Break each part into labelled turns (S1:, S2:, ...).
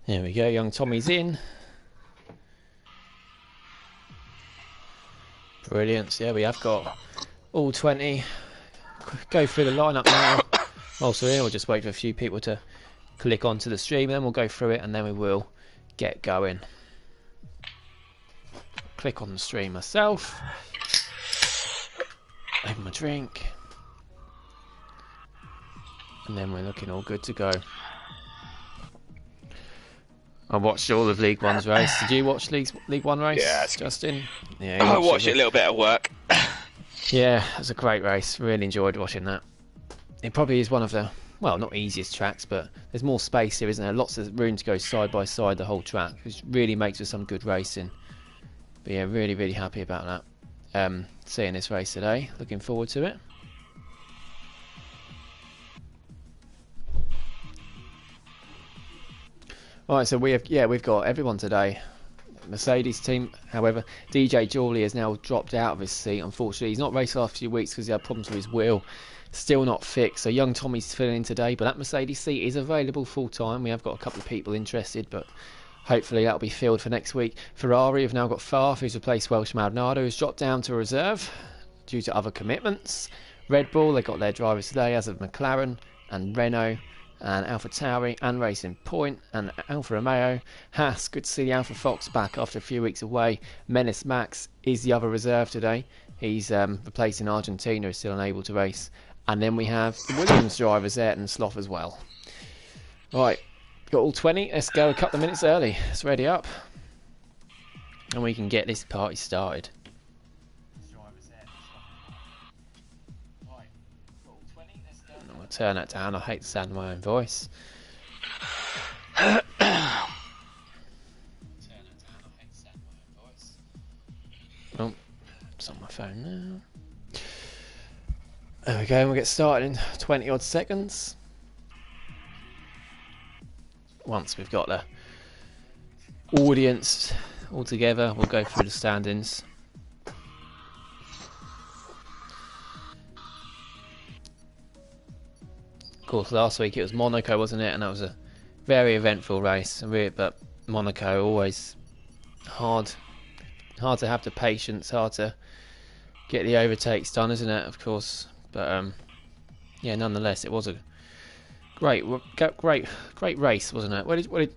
S1: There we go, young Tommy's in. Brilliant. So, yeah, we have got all 20. Go through the lineup now. Also here, we'll just wait for a few people to click onto the stream, and then we'll go through it, and then we will get going. Click on the stream myself. Have my drink. And then we're looking all good to go. I watched all of League One's race. Did you watch League One race,
S2: yeah,
S1: Justin? Yeah,
S2: I watched it a little bit at work.
S1: Yeah, it was a great race. Really enjoyed watching that. It probably is one of the, well, not easiest tracks, but there's more space here, isn't there? Lots of room to go side by side the whole track, which really makes for some good racing. But yeah, really, really happy about that. Seeing this race today. Looking forward to it. Alright, so we've got everyone today. Mercedes team, however, DJ Jawley has now dropped out of his seat. Unfortunately, he's not raced the last few weeks because he had problems with his wheel. Still not fixed. So young Tommy's filling in today, but that Mercedes seat is available full time. We have got a couple of people interested, but hopefully that'll be filled for next week. Ferrari have now got Farf, who's replaced Welsh Maldonado, who's dropped down to reserve due to other commitments. Red Bull, they got their drivers today, as of McLaren and Renault and Alpha Tauri and Racing Point and Alfa Romeo. Haas, good to see the Alpha Fox back after a few weeks away. Menace Max is the other reserve today. He's replacing Argentina, who's still unable to race. And then we have the Williams drivers there and Sloth as well. Right, got all 20. Let's go a couple of minutes early. Let's ready up. And we can get this party started. I'll turn that down. I hate the sound of my own voice. Oh, it's on my phone now. There we go, we'll get started in 20 odd seconds. Once we've got the audience all together, we'll go through the standings. Of course, last week it was Monaco, wasn't it? And that was a very eventful race. But Monaco, always hard to have the patience, hard to get the overtakes done, isn't it? Of course, but yeah, nonetheless, it was a great race, wasn't it? What did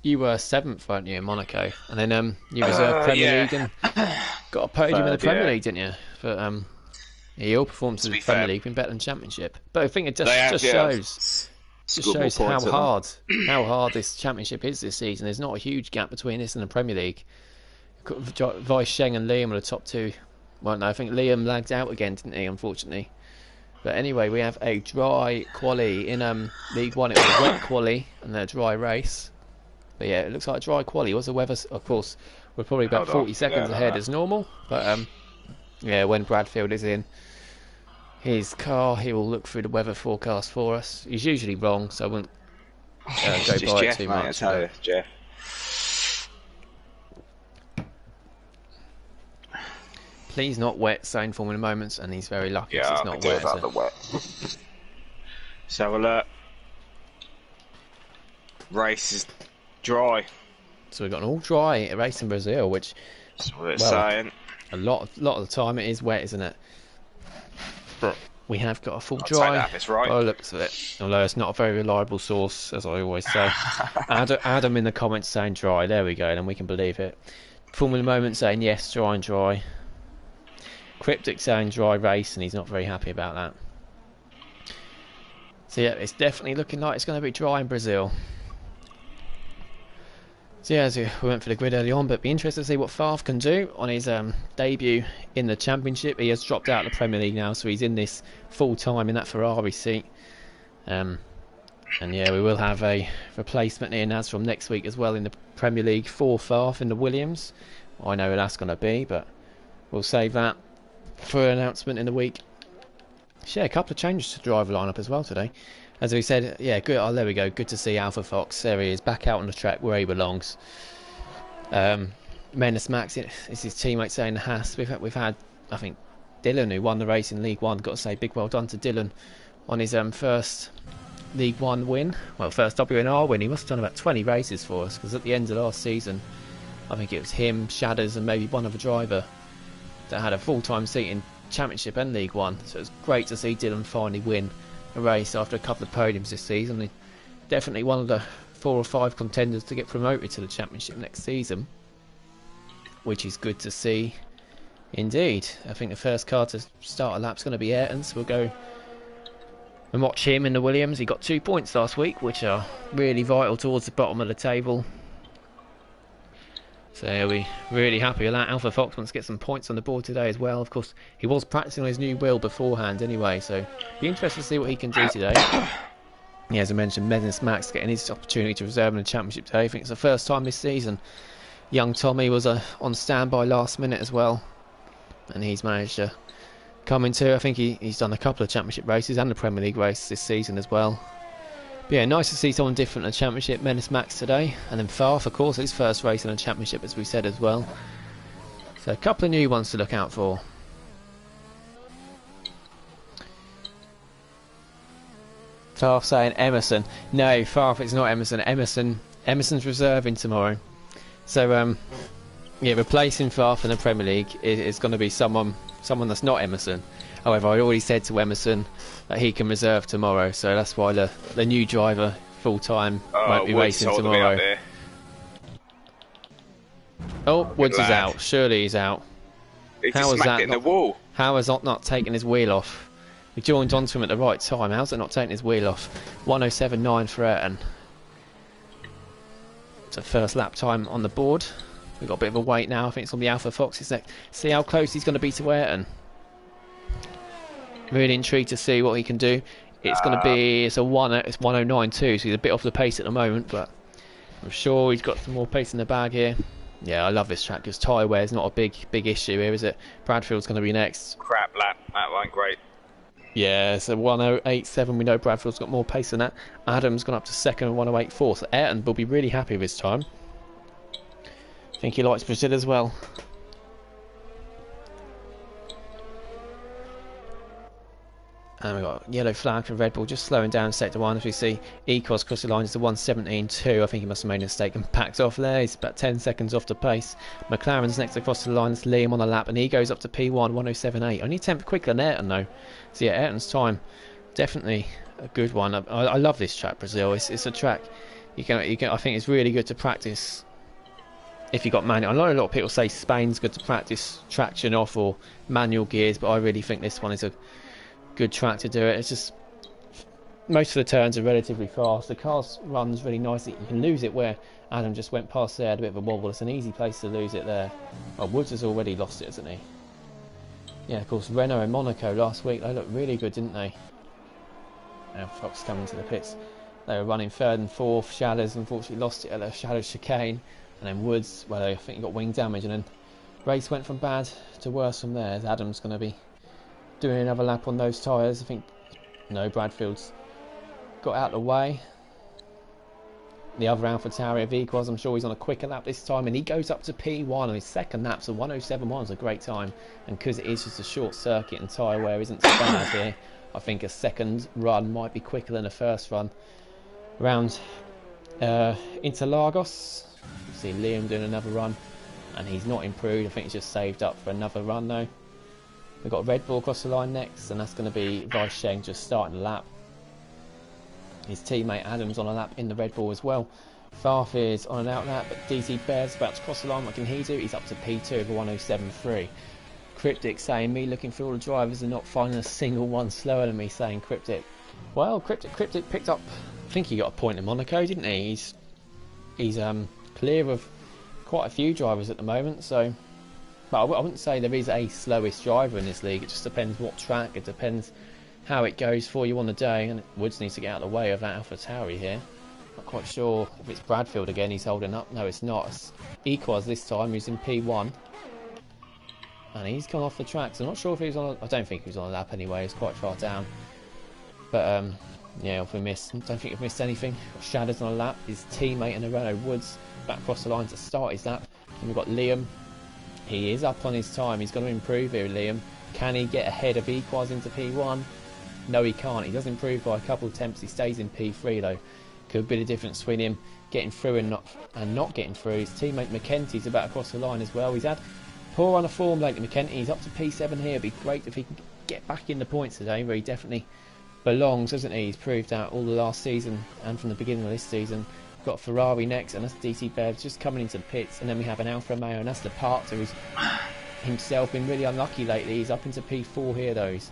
S1: you were 7th, weren't you, in Monaco? And then you reserved Premier League and got a podium in the Premier League, didn't you? But yeah, your performance in the Premier League been better than Championship. But I think it just shows how hard this Championship is this season. There's not a huge gap between this and the Premier League. Vice Sheng and Liam were the top two. Well, no, I think Liam lagged out again, didn't he, unfortunately. But anyway, we have a dry quali in League One. It was a wet quali and a dry race. But yeah, it looks like a dry quali. Was the weather? Of course, we're probably about 40 seconds ahead as normal. But yeah, when Bradfield is in his car, he will look through the weather forecast for us. He's usually wrong, so I wouldn't go by it too much.
S2: Jeff.
S1: Please not wet, saying Formula Moments, and he's very lucky because it's not wet.
S2: The wet. So race is dry.
S1: So we've got an all dry race in Brazil, which
S2: that's what it's saying.
S1: A lot of the time it is wet, isn't it? But we have got a full
S2: I'll
S1: dry.
S2: take that if it's right.
S1: By the looks of it, although it's not a very reliable source, as I always say. Adam in the comments saying dry. There we go, then we can believe it. Formula Moment saying yes, dry and dry. Cryptic saying dry race, and he's not very happy about that. So yeah, it's definitely looking like it's going to be dry in Brazil. So yeah, so we went for the grid early on, but be interested to see what Farf can do on his debut in the Championship. He has dropped out of the Premier League now, so he's in this full time in that Ferrari seat. And yeah, we will have a replacement in as from next week as well in the Premier League for Farf in the Williams. I know who that's going to be, but we'll save that for an announcement in the week. Yeah, a couple of changes to the driver lineup as well today. As we said, yeah, good. Oh, there we go. Good to see Alpha Fox. There he is, back out on the track where he belongs. Menace Max is his teammate saying Haas. We've had, I think, Dylan, who won the race in League One. Got to say, big well done to Dylan on his first League One win. Well, first WNR win. He must have done about 20 races for us, because at the end of last season, I think it was him, Shadders, and maybe one other driver that had a full-time seat in Championship and League One. So it's great to see Dylan finally win a race after a couple of podiums this season. He's definitely one of the 4 or 5 contenders to get promoted to the Championship next season, which is good to see indeed. I think the first car to start a lap's going to be Ayrton's. We'll go and watch him in the Williams. He got 2 points last week, which are really vital towards the bottom of the table. So he'll be really happy with that. Alpha Fox wants to get some points on the board today as well. Of course, he was practicing on his new wheel beforehand anyway, so be interested to see what he can do today. Yeah, as I mentioned, Menace Max getting his opportunity to reserve in the Championship today. I think it's the first time this season. Young Tommy was on standby last minute as well, and he's managed to come into. I think he's done a couple of Championship races and the Premier League race this season as well. But yeah, nice to see someone different in the Championship. Menace Max today, and then Farf, of course, his first race in the Championship, as we said as well. So a couple of new ones to look out for. Farf saying Emerson. No, Farf, it's not Emerson. Emerson's reserving tomorrow. So yeah, replacing Farf in the Premier League is going to be someone that's not Emerson. However, I already said to Emerson that he can reserve tomorrow, so that's why the new driver full time won't be racing tomorrow. Oh, Woods is out. Surely he's out.
S2: How was that? The wall.
S1: How has not taken his wheel off? We joined onto him at the right time. How's it not taking his wheel off? 1:07.9 for Ayrton. It's a first lap time on the board. We've got a bit of a wait now. I think it's on the Alpha Foxes next. See how close he's going to be to Ayrton. Really intrigued to see what he can do. It's going to be, it's 1:09.2, so he's a bit off the pace at the moment, but I'm sure he's got some more pace in the bag here. Yeah, I love this track because tyre wear is not a big issue here, is it? Bradfield's going to be next.
S2: Crap lap, that went great.
S1: Yeah, so 1:08.7, we know Bradfield's got more pace than that. Adam's gone up to second at 1:08.4, so Ayrton will be really happy with his time. I think he likes Brazil as well. And we've got yellow flag for Red Bull, just slowing down sector 1 as we see Ecos cross the line to 1:17.2. I think he must have made a mistake and packed off there. He's about 10 seconds off the pace. McLaren's next across the line. It's Liam on the lap, and he goes up to P1, 1:07.8. Only 10 quicker than Ayrton though. So yeah, Ayrton's time definitely a good one. I love this track, Brazil. It's a track you can. I think it's really good to practice. If you got manual, I know a lot of people say Spain's good to practice traction off or manual gears, but I really think this one is a good track to do it. It's just most of the turns are relatively fast. The car runs really nicely. You can lose it where Adam just went past there, had a bit of a wobble. It's an easy place to lose it there. Oh, Woods has already lost it, hasn't he? Yeah, of course, Renault and Monaco last week, they looked really good, didn't they? Now Fox coming to the pits. They were running third and fourth. Shadows unfortunately lost it at the Shadows chicane. And then Woods, well, I think he got wing damage. And then race went from bad to worse from there. Adam's going to be doing another lap on those tyres. I think no, Bradfield's got out of the way. The other AlphaTauri of Equals, I'm sure he's on a quicker lap this time, and he goes up to P1 on his second lap, so 1:07.1 is a great time. And because it is just a short circuit and tyre wear isn't so bad here, I think a second run might be quicker than a first run. Round Interlagos, you see Liam doing another run, and he's not improved. I think he's just saved up for another run though. We've got Red Bull across the line next, and that's going to be Weisheng just starting the lap. His teammate Adams on a lap in the Red Bull as well. Farf is on an out lap, but DZ Bear's about to cross the line. What can he do? He's up to P2 of 1:07.3. Cryptic saying, me looking through all the drivers and not finding a single one slower than me, saying Cryptic. Well, Cryptic picked up, I think he got a point in Monaco, didn't he? He's clear of quite a few drivers at the moment, so... But I wouldn't say there is a slowest driver in this league. It just depends what track, it depends how it goes for you on the day, and Woods needs to get out of the way of that AlphaTauri here. Not quite sure if it's Bradfield again he's holding up. No, it's not. It's Equaz this time, he's in P1. And he's gone off the track, so I'm not sure if he was on I don't think he was on a lap anyway, it's quite far down. But yeah, if we missed, don't think we've missed anything. Shadows on a lap, his teammate in the Renault Woods back across the line to start his lap. And we've got Liam. He is up on his time, he's going to improve here, Liam. Can he get ahead of Equaz into P1? No, he can't. He does improve by a couple of attempts. He stays in P3 though. Could be the difference between him getting through and not getting through. His teammate McKenty's about across the line as well. He's had poor run of form lately, McKenty. He's up to P7 here. It'd be great if he can get back in the points today, where he definitely belongs, hasn't he? He's proved out all the last season and from the beginning of this season. We've got Ferrari next, and that's DC Bevs just coming into the pits, and then we have an Alfa Romeo, and that's the Parker, who's himself been really unlucky lately. He's up into P4 here though. He's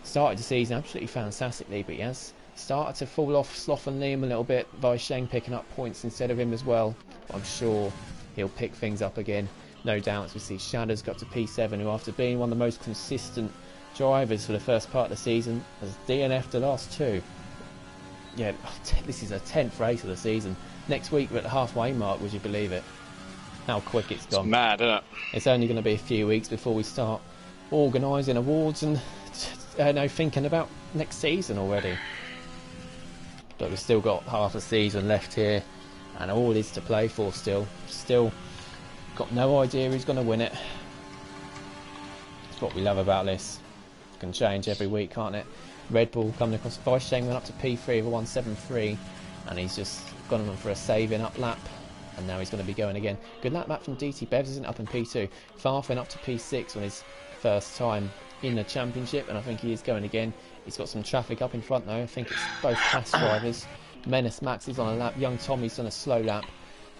S1: started the season absolutely fantastically, but he has started to fall off Sloth and Liam a little bit by Shane picking up points instead of him as well. But I'm sure he'll pick things up again, no doubt. We see Shadow's got to P7, who after being one of the most consistent drivers for the first part of the season has DNF'd the last two. Yeah, this is a 10th race of the season. Next week we're at the halfway mark, would you believe it? How quick it's gone.
S2: It's mad, isn't it?
S1: It's only going to be a few weeks before we start organising awards and thinking about next season already. But we've still got half a season left here, and all is to play for still. Still got no idea who's going to win it. That's what we love about this. It can change every week, can't it? Red Bull coming across. Vice Shane went up to P3 over 173, and he's just gone on for a saving up lap. And now he's going to be going again. Good lap from DT Bevs, isn't up in P2. Farf went up to P6 on his first time in the championship, and I think he is going again. He's got some traffic up in front though. I think it's both fast drivers. Menace Max is on a lap. Young Tommy's done a slow lap.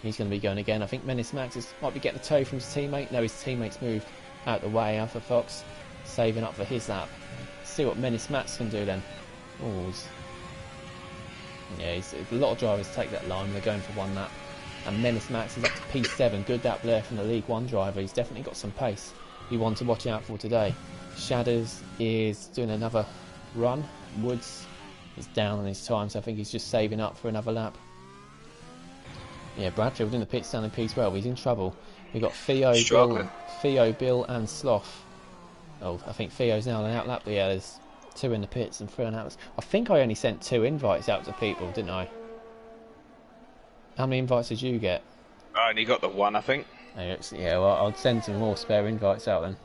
S1: He's going to be going again. I think Menace Max might be getting a tow from his teammate. No, his teammate's moved out the way. Alpha Fox saving up for his lap. Let's see what Menace Max can do then. Oh, yeah, a lot of drivers take that line. They're going for one lap. And Menace Max is up to P7. Good lap there from the League 1 driver. He's definitely got some pace. He one to watch out for today. Shadows is doing another run. Woods is down on his time, so I think he's just saving up for another lap. Yeah, Bradfield in the pits down in P12. He's in trouble. We've got Theo, Bill and Sloth. Oh, I think Theo's now on an outlap. But yeah, there's 2 in the pits and 3 on outlets. I think I only sent 2 invites out to people, didn't I? How many invites did you get?
S2: I only got the 1, I think.
S1: Yeah, well, I'll send some more spare invites out then.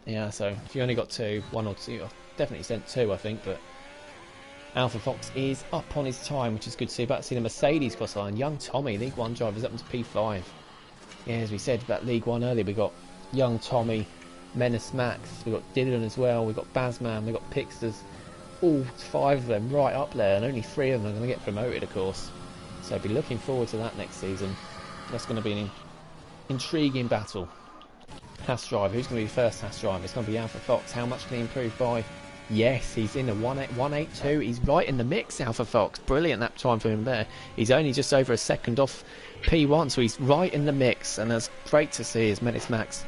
S1: Yeah, so if you only got 2, 1 or 2, I've definitely sent 2, I think, but Alpha Fox is up on his time, which is good to see. About to see the Mercedes cross line. Young Tommy, League 1 drivers up into P5. Yeah, as we said about League 1 earlier, we've got Young Tommy, Menace Max, we've got Dylan as well, we've got Bazman, we've got Pixters. All 5 of them right up there, and only 3 of them are going to get promoted, of course. So be looking forward to that next season. That's going to be an intriguing battle. Haas driver, who's going to be the first Haas driver? It's going to be Alpha Fox. How much can he improve by? Yes, he's in the 182. He's right in the mix, Alpha Fox. Brilliant that time for him there. He's only just over a second off P1, so he's right in the mix, and that's great to see as Menace Max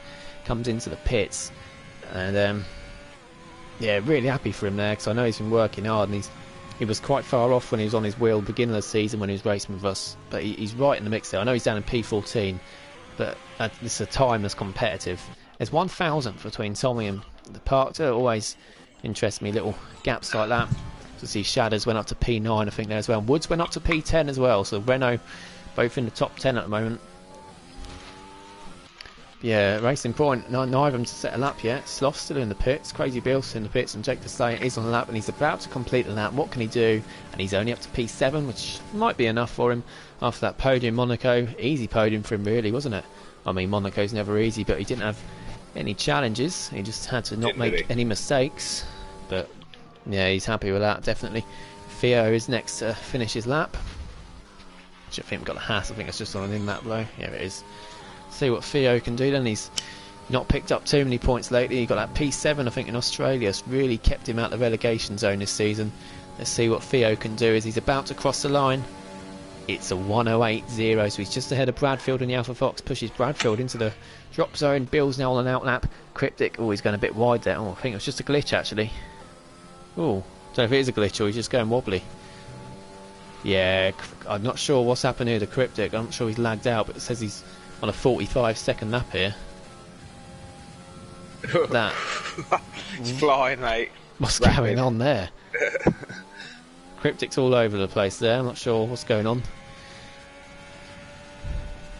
S1: comes into the pits. And yeah, really happy for him there, because I know he's been working hard, and he was quite far off when he was on his wheel beginning of the season when he was racing with us. But he's right in the mix there. I know he's down in P14, but it's a time that's competitive. There's 1,000 between Tommy and the Park. It always interests me, little gaps like that. To see Shadows went up to P9, I think, there as well. Woods went up to P10 as well, so Renault both in the top 10 at the moment. Yeah, Racing Point, neither of them to set a lap yet. Sloth's still in the pits, Crazy Bill's in the pits, and Jake Verstappen is on the lap, and he's about to complete the lap. What can he do? And he's only up to P7, which might be enough for him after that podium Monaco. Easy podium for him, really, wasn't it? I mean, Monaco's never easy, but he didn't have any challenges. He just had to not make any mistakes. But yeah, he's happy with that, definitely. Theo is next to finish his lap. Which I think we've got the Haas. I think it's just on an in-lap though. Yeah, it is. See what Theo can do then. He's not picked up too many points lately. He got that P7, I think, in Australia. It's really kept him out of the relegation zone this season. Let's see what Theo can do as he's about to cross the line. It's a 108.0, so he's just ahead of Bradfield, and the Alpha Fox pushes Bradfield into the drop zone. Bill's now on an outlap. Cryptic, oh, he's going a bit wide there. Oh, I think it was just a glitch, actually. Oh, don't know if it is a glitch or he's just going wobbly. Yeah, I'm not sure what's happened here to Cryptic. I'm not sure he's lagged out, but it says he's on a 45-second lap here. That.
S2: It's flying, mate.
S1: What's going on there? Cryptic's all over the place there. I'm not sure what's going on.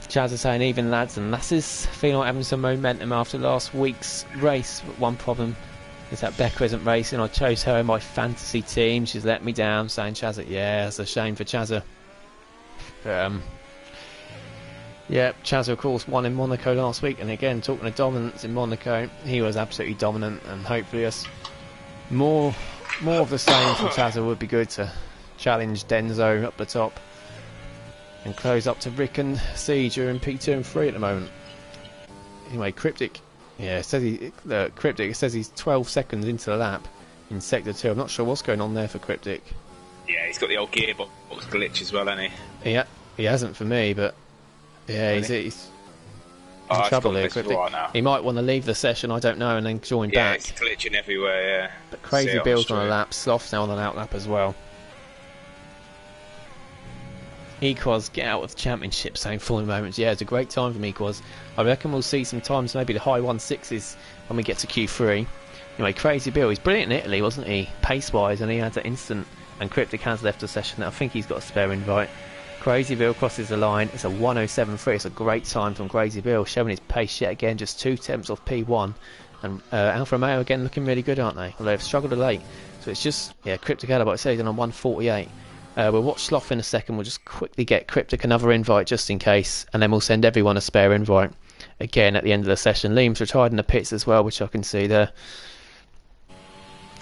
S1: Chaz is saying even lads and lasses feel like having some momentum after last week's race, but one problem is that Becca isn't racing. I chose her in my fantasy team. She's let me down, saying Chazza. Yeah, it's a shame for Chazza. Yeah, Chazza, of course, won in Monaco last week, and again, talking of dominance in Monaco, he was absolutely dominant, and hopefully more of the same from Chazza would be good to challenge Denzo up the top and close up to Rick and C during P2 and 3 at the moment. Anyway, Cryptic, yeah, Cryptic says he's 12 seconds into the lap in Sector 2. I'm not sure what's going on there for Cryptic.
S2: Yeah, he's got the old gearbox glitch as well, hasn't he?
S1: Yeah, he hasn't for me, but yeah,
S2: Really?
S1: he's in trouble here, Cryptic.
S2: Right,
S1: he might want to leave the session, I don't know, and then join back.
S2: Yeah, it's glitching everywhere, yeah.
S1: But Crazy Bill's on a lap, Sloth's now on an out lap as well. Equaz, get out of the championship, saying falling moments. Yeah, it's a great time for Equaz. I reckon we'll see some times, maybe the high 1.6s when we get to Q3. Anyway, Crazy Bill, he's brilliant in Italy, wasn't he? Pace-wise, and he had that instant. And Cryptic has left the session. I think he's got a spare invite. Crazy Bill crosses the line. It's a 1:07.3. It's a great time from Crazy Bill, showing his pace yet again, just 2 tenths off P1. And Alfa Romeo again looking really good, aren't they? Although they've struggled of late. So it's just, yeah, Cryptic out, but I say he's on 1:48. We'll watch Sloth in a second. We'll just quickly get Cryptic another invite just in case, and then we'll send everyone a spare invite again at the end of the session. Liam's retired in the pits as well, which I can see there.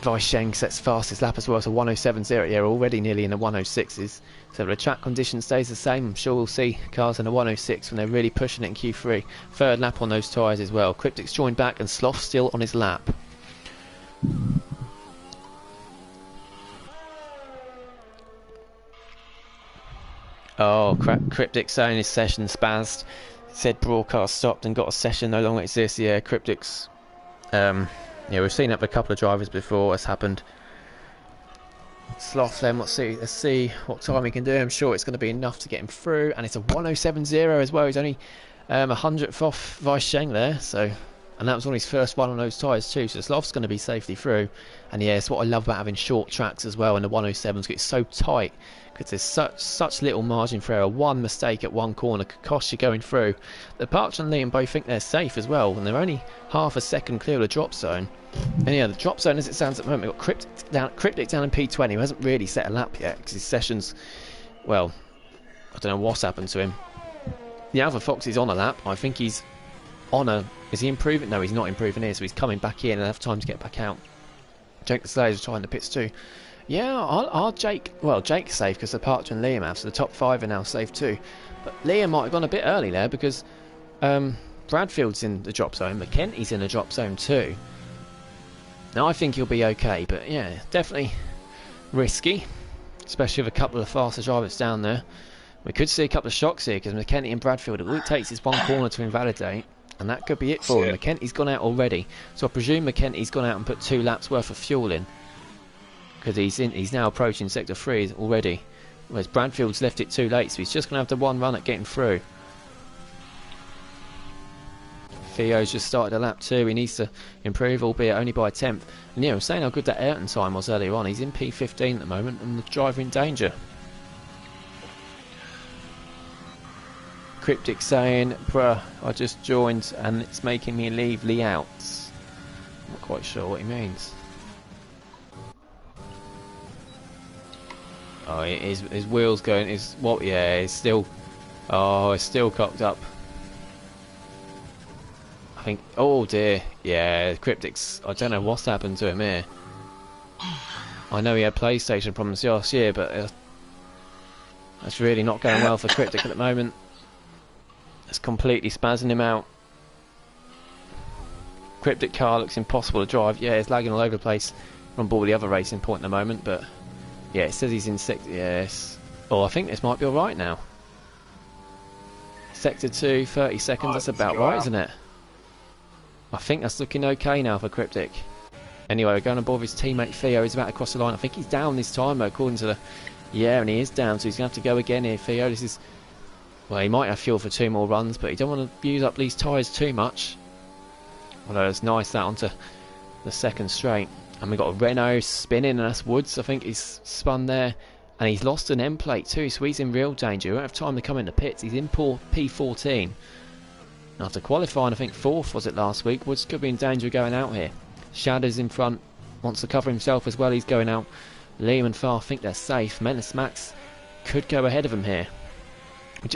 S1: Weisheng sets fastest lap as well, so 1:07.0. Yeah, already nearly in the 1:06s. So the track condition stays the same. I'm sure we'll see cars in the 1:06 when they're really pushing it in Q3. Third lap on those tyres as well. Cryptic's joined back and Sloth still on his lap. Oh, Cryptic saying his session spazzed. Said broadcast stopped and got a session no longer exists. Yeah, Cryptic's yeah, we've seen it with a couple of drivers before. It's happened. Sloth then, let's see what time he can do. I'm sure it's going to be enough to get him through, and it's a 1:07.0 as well. He's only 100th off Weisheng there, so, and that was on his first one on those tyres too, so Sloth's going to be safely through. And yeah, it's what I love about having short tracks as well, and the 1:07s, it's so tight because there's such little margin for error. One mistake at one corner could cost you going through. The Parch and Liam both think they're safe as well, and they're only half a second clear of the drop zone. And yeah, the drop zone as it stands at the moment, we've got Cryptic down in P20, who hasn't really set a lap yet because his session's, well, I don't know what's happened to him. The Alpha Fox is on a lap. I think he's on a, is he improving? No, he's not improving here, so he's coming back in and have time to get back out. Jake the Slayer's trying the pits too. Yeah, our Jake, well, Jake's safe because the Parch and Liam have, so the top 5 are now safe too. But Liam might have gone a bit early there because Bradfield's in the drop zone, McKenty's in the drop zone too. Now I think he'll be okay, but yeah, definitely risky, especially with a couple of faster drivers down there. We could see a couple of shocks here because McKenty and Bradfield, all it takes is one corner to invalidate, and that could be it for him. McKenty's gone out already, so I presume McKenty's gone out and put 2 laps worth of fuel in because he's now approaching sector 3 already, whereas Bradfield's left it too late, so he's just going to have the one run at getting through. Theo's just started a lap 2. He needs to improve, albeit only by a 10th. And yeah, I was saying how good that Ayrton time was earlier on. He's in P15 at the moment and the driver in danger. Cryptic saying, bruh, I just joined and it's making me leave layouts. Not quite sure what he means. Oh, his wheel's going, yeah, it's still cocked up. I think, oh dear, yeah, Cryptic's, I don't know what's happened to him here. I know he had PlayStation problems last year, but that's really not going well for Cryptic at the moment. It's completely spazzing him out. Cryptic car looks impossible to drive. Yeah, it's lagging all over the place. We're on board the other racing point at the moment, but yeah, it says he's in sector. Yes. Oh, I think this might be alright now. Sector 2, 30 seconds. That's about right, isn't it? I think that's looking okay now for Cryptic. Anyway, we're going aboard his teammate Theo. He's about to cross the line. I think he's down this time, though, according to the... Yeah, and he is down, so he's going to have to go again here, Theo. This is... Well, he might have fuel for 2 more runs, but he don't want to use up these tyres too much. Although it's nice that onto the second straight. And we've got a Renault spinning, and that's Woods. I think he's spun there. And he's lost an M plate too, so he's in real danger. He won't have time to come in the pits. He's in P14. After qualifying, I think 4th was it last week, Woods could be in danger of going out here. Shadows in front, wants to cover himself as well. He's going out. Liam and Farr think they're safe. Menace Max could go ahead of him here.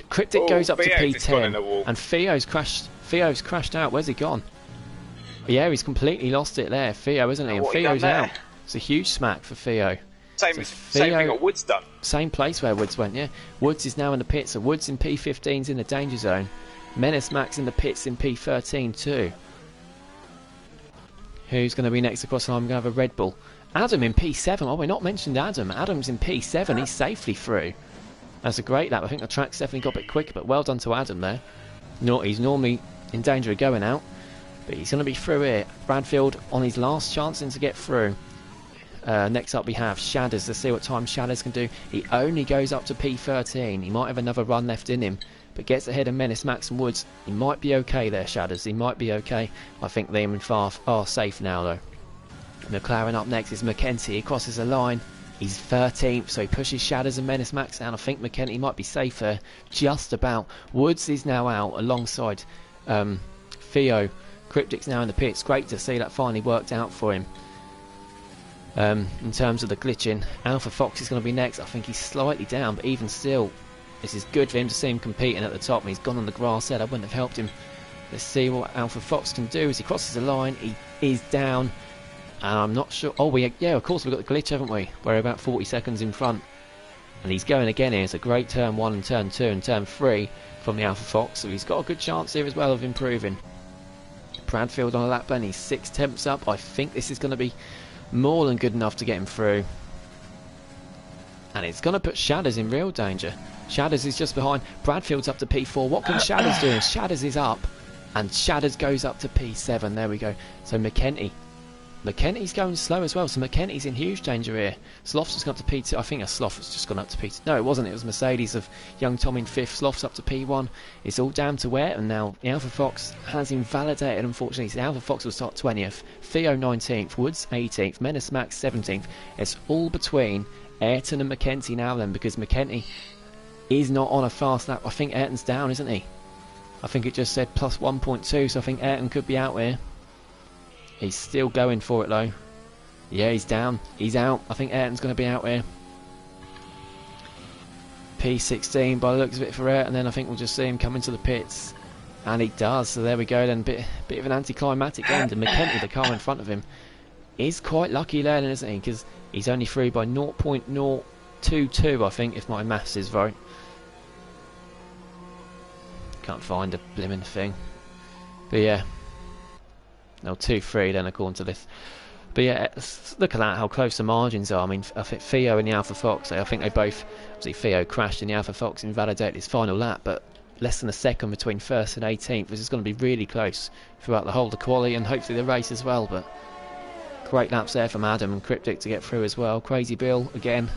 S1: Cryptic goes up to P10, and Theo's crashed out. Where's he gone? Yeah, he's completely lost it there. Theo, isn't he? And Theo's out. It's a huge smack for Theo.
S2: Same thing what Woods done.
S1: Same place where Woods went, yeah. Woods is now in the pits, so Woods in P15's in the danger zone. Menace Max in the pits in P13 too. Who's going to be next across the line? We're going to have a Red Bull. Adam in P7. Oh, we're not mentioned Adam. Adam's in P7. He's safely through. That's a great lap. I think the track's definitely got a bit quicker, but well done to Adam there. He's normally in danger of going out, but he's going to be through here. Bradfield on his last chance to get through. Next up we have Shadows. Let's see what time Shadows can do. He only goes up to P13. He might have another run left in him, but gets ahead of Menace, Max and Woods. He might be okay there, Shadows. He might be okay. I think Liam and Farr are safe now, though. McLaren up next is McKenty. He crosses the line. He's 13th, so he pushes Shadows and Menace Max down. I think McKenty might be safer, just about. Woods is now out alongside Theo. Cryptic's now in the pits. Great to see that finally worked out for him. In terms of the glitching, Alpha Fox is going to be next. I think he's slightly down, but even still, this is good for him to see him competing at the top. And he's gone on the grass there. That wouldn't have helped him. Let's see what Alpha Fox can do as he crosses the line. He is down. I'm not sure. Oh, yeah, of course we've got the glitch, haven't we? We're about 40 seconds in front. And he's going again here. It's a great turn 1 and turn 2 and turn 3 from the Alpha Fox. So he's got a good chance here as well of improving. Bradfield on a lap lane. He's 6 tenths up. I think this is going to be more than good enough to get him through. And it's going to put Shadows in real danger. Shadows is just behind. Bradfield's up to P4. What can Shadows do? Shadows is up. And Shadows goes up to P7. There we go. So McKenty's going slow as well, so McKenty's in huge danger here. Sloth's just gone up to P2. I think a Sloth has just gone up to P2. No, it wasn't. It was Mercedes of young Tom in 5th. Sloth's up to P1. It's all down to Ayrton now. The Alpha Fox has invalidated, unfortunately. So the Alpha Fox will start 20th. Theo 19th. Woods 18th. Menace Max 17th. It's all between Ayrton and McKenty now then, because McKenty is not on a fast lap. I think Ayrton's down, isn't he? I think it just said plus 1.2, so I think Ayrton could be out here. He's still going for it though. Yeah, he's down. He's out. I think Ayrton's going to be out here. P16 by the looks of it for Ayrton, and then I think we'll just see him come into the pits. And he does. So there we go then. Bit of an anticlimactic end. And McKenty, the car in front of him, is quite lucky there then, isn't he? Because he's only through by 0.022, I think, if my maths is right. Can't find a blimmin' thing. But yeah. No, 2-3 then according to this. But yeah, look at that, how close the margins are. I mean, I think Theo and the Alpha Fox, I think they both, obviously Theo crashed and the Alpha Fox invalidated his final lap, but less than a second between 1st and 18th. This is going to be really close throughout the whole of the quali and hopefully the race as well. But great laps there from Adam and Cryptic to get through as well. Crazy Bill, again,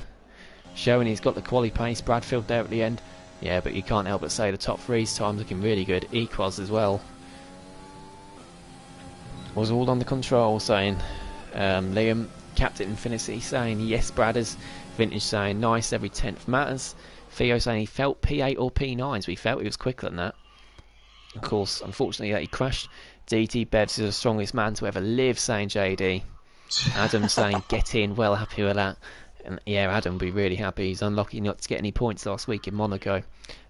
S1: showing he's got the quali pace. Bradfield there at the end. Yeah, but you can't help but say the top three's time looking really good. Equals as well. Was all on the control, saying Liam, Captain Infinity saying yes Bradders, Vintage saying nice, every 10th matters. Theo saying he felt P8 or P9, so he felt he was quicker than that. Of course, unfortunately he crashed. DT Bevs is the strongest man to ever live, saying JD. Adam saying get in, well happy with that. And yeah, Adam will be really happy. He's unlucky not to get any points last week in Monaco.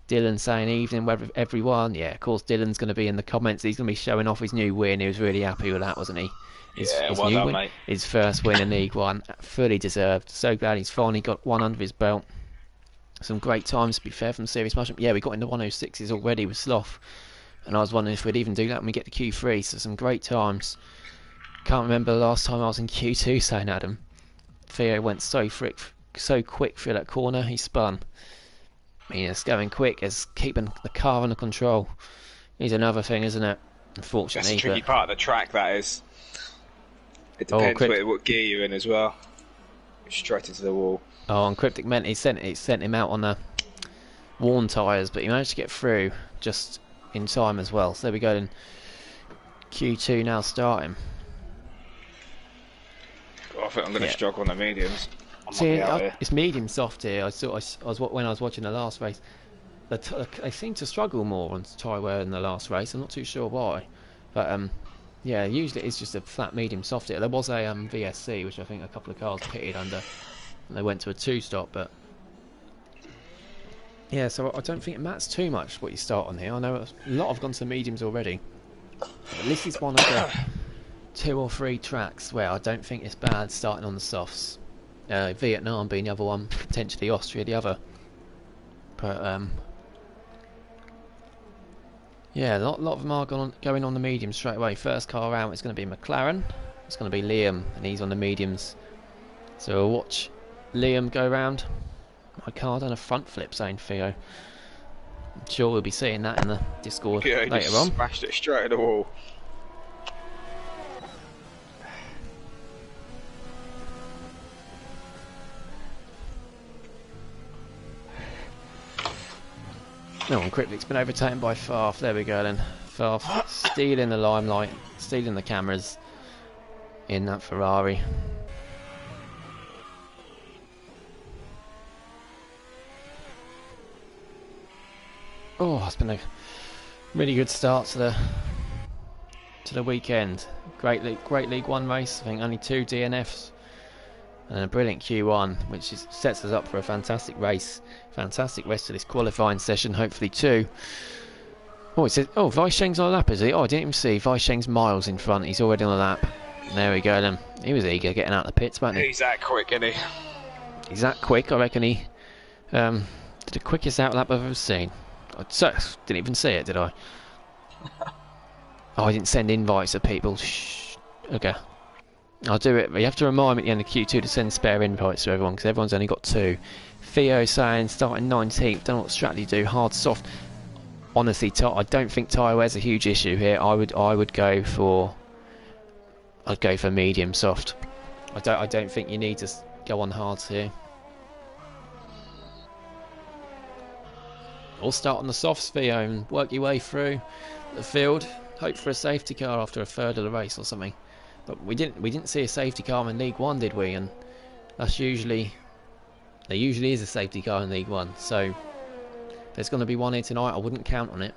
S1: Dylan saying evening everyone. Yeah, of course Dylan's going to be in the comments. He's going to be showing off his new win. He was really happy with that, wasn't he? His
S2: well
S1: new
S2: done,
S1: win,
S2: mate.
S1: his first win in League One, fully deserved. So glad he's finally got one under his belt. Some great times, to be fair, from Serious Mushroom. Yeah, we got into 106s already with Sloth, and I was wondering if we'd even do that when we get to Q3. So some great times. Can't remember the last time I was in Q2, saying Adam. Theo went so quick through that corner, he spun. I mean, it's going quick, it's keeping the car under control. Is another thing, isn't it? Unfortunately.
S2: That's a tricky part of the track, that is. It depends what gear you're in as well. Straight into the wall.
S1: Oh, and Cryptic meant he sent him out on the worn tyres, but he managed to get through just in time as well. So there we go then. Q2 now starting.
S2: Oh, I think I'm going to struggle on the mediums.
S1: See, it's medium soft here. When I was watching the last race, they seem to struggle more on tyre wear in the last race. I'm not too sure why, but Yeah, usually it's just a flat medium soft here. There was a VSC, which I think a couple of cars pitted under, and they went to a 2-stop, but yeah, so I don't think it matters too much what you start on here. I know a lot have gone to mediums already, but this is one of the 2 or 3 tracks where I don't think it's bad starting on the softs. Vietnam being the other one, potentially Austria the other, but yeah, a lot of them are going on the mediums straight away. First car out is going to be McLaren. It's going to be Liam, and he's on the mediums. So we'll watch Liam go round. My car done a front flip, saying Theo. I'm sure we'll be seeing that in the Discord later on.
S2: Smashed it straight at the wall.
S1: No one Kriplik's been overtaken by Farf. There we go then. Farf stealing the limelight, stealing the cameras in that Ferrari. Oh, it's been a really good start to the weekend. Great League One race. I think only 2 DNFs and a brilliant Q1, which sets us up for a fantastic race, fantastic rest of this qualifying session. Hopefully too. Oh, it says, oh, Weisheng's on a lap, is he? Oh, I didn't even see. Weisheng's miles in front. He's already on a lap. There we go then. He was eager getting out of the pits, wasn't he?
S2: He's that quick, isn't he?
S1: He's that quick. I reckon he did the quickest outlap I've ever seen. I didn't even see it, did I? Oh, I didn't send invites to people. Shh. Okay. I'll do it. You have to remind me at the end of Q2 to send spare invites to everyone, because everyone's only got 2. Theo saying starting 19th. Don't know what strategy do. Hard, soft. Honestly, I don't think tyre wear's a huge issue here. I'd go for medium soft. I don't think you need to go on hards here. All start on the softs, Theo, and work your way through the field. Hope for a safety car after a third of the race or something. But we didn't see a safety car in League One, did we? And that's there usually is a safety car in League One. So there's going to be one here tonight. I wouldn't count on it.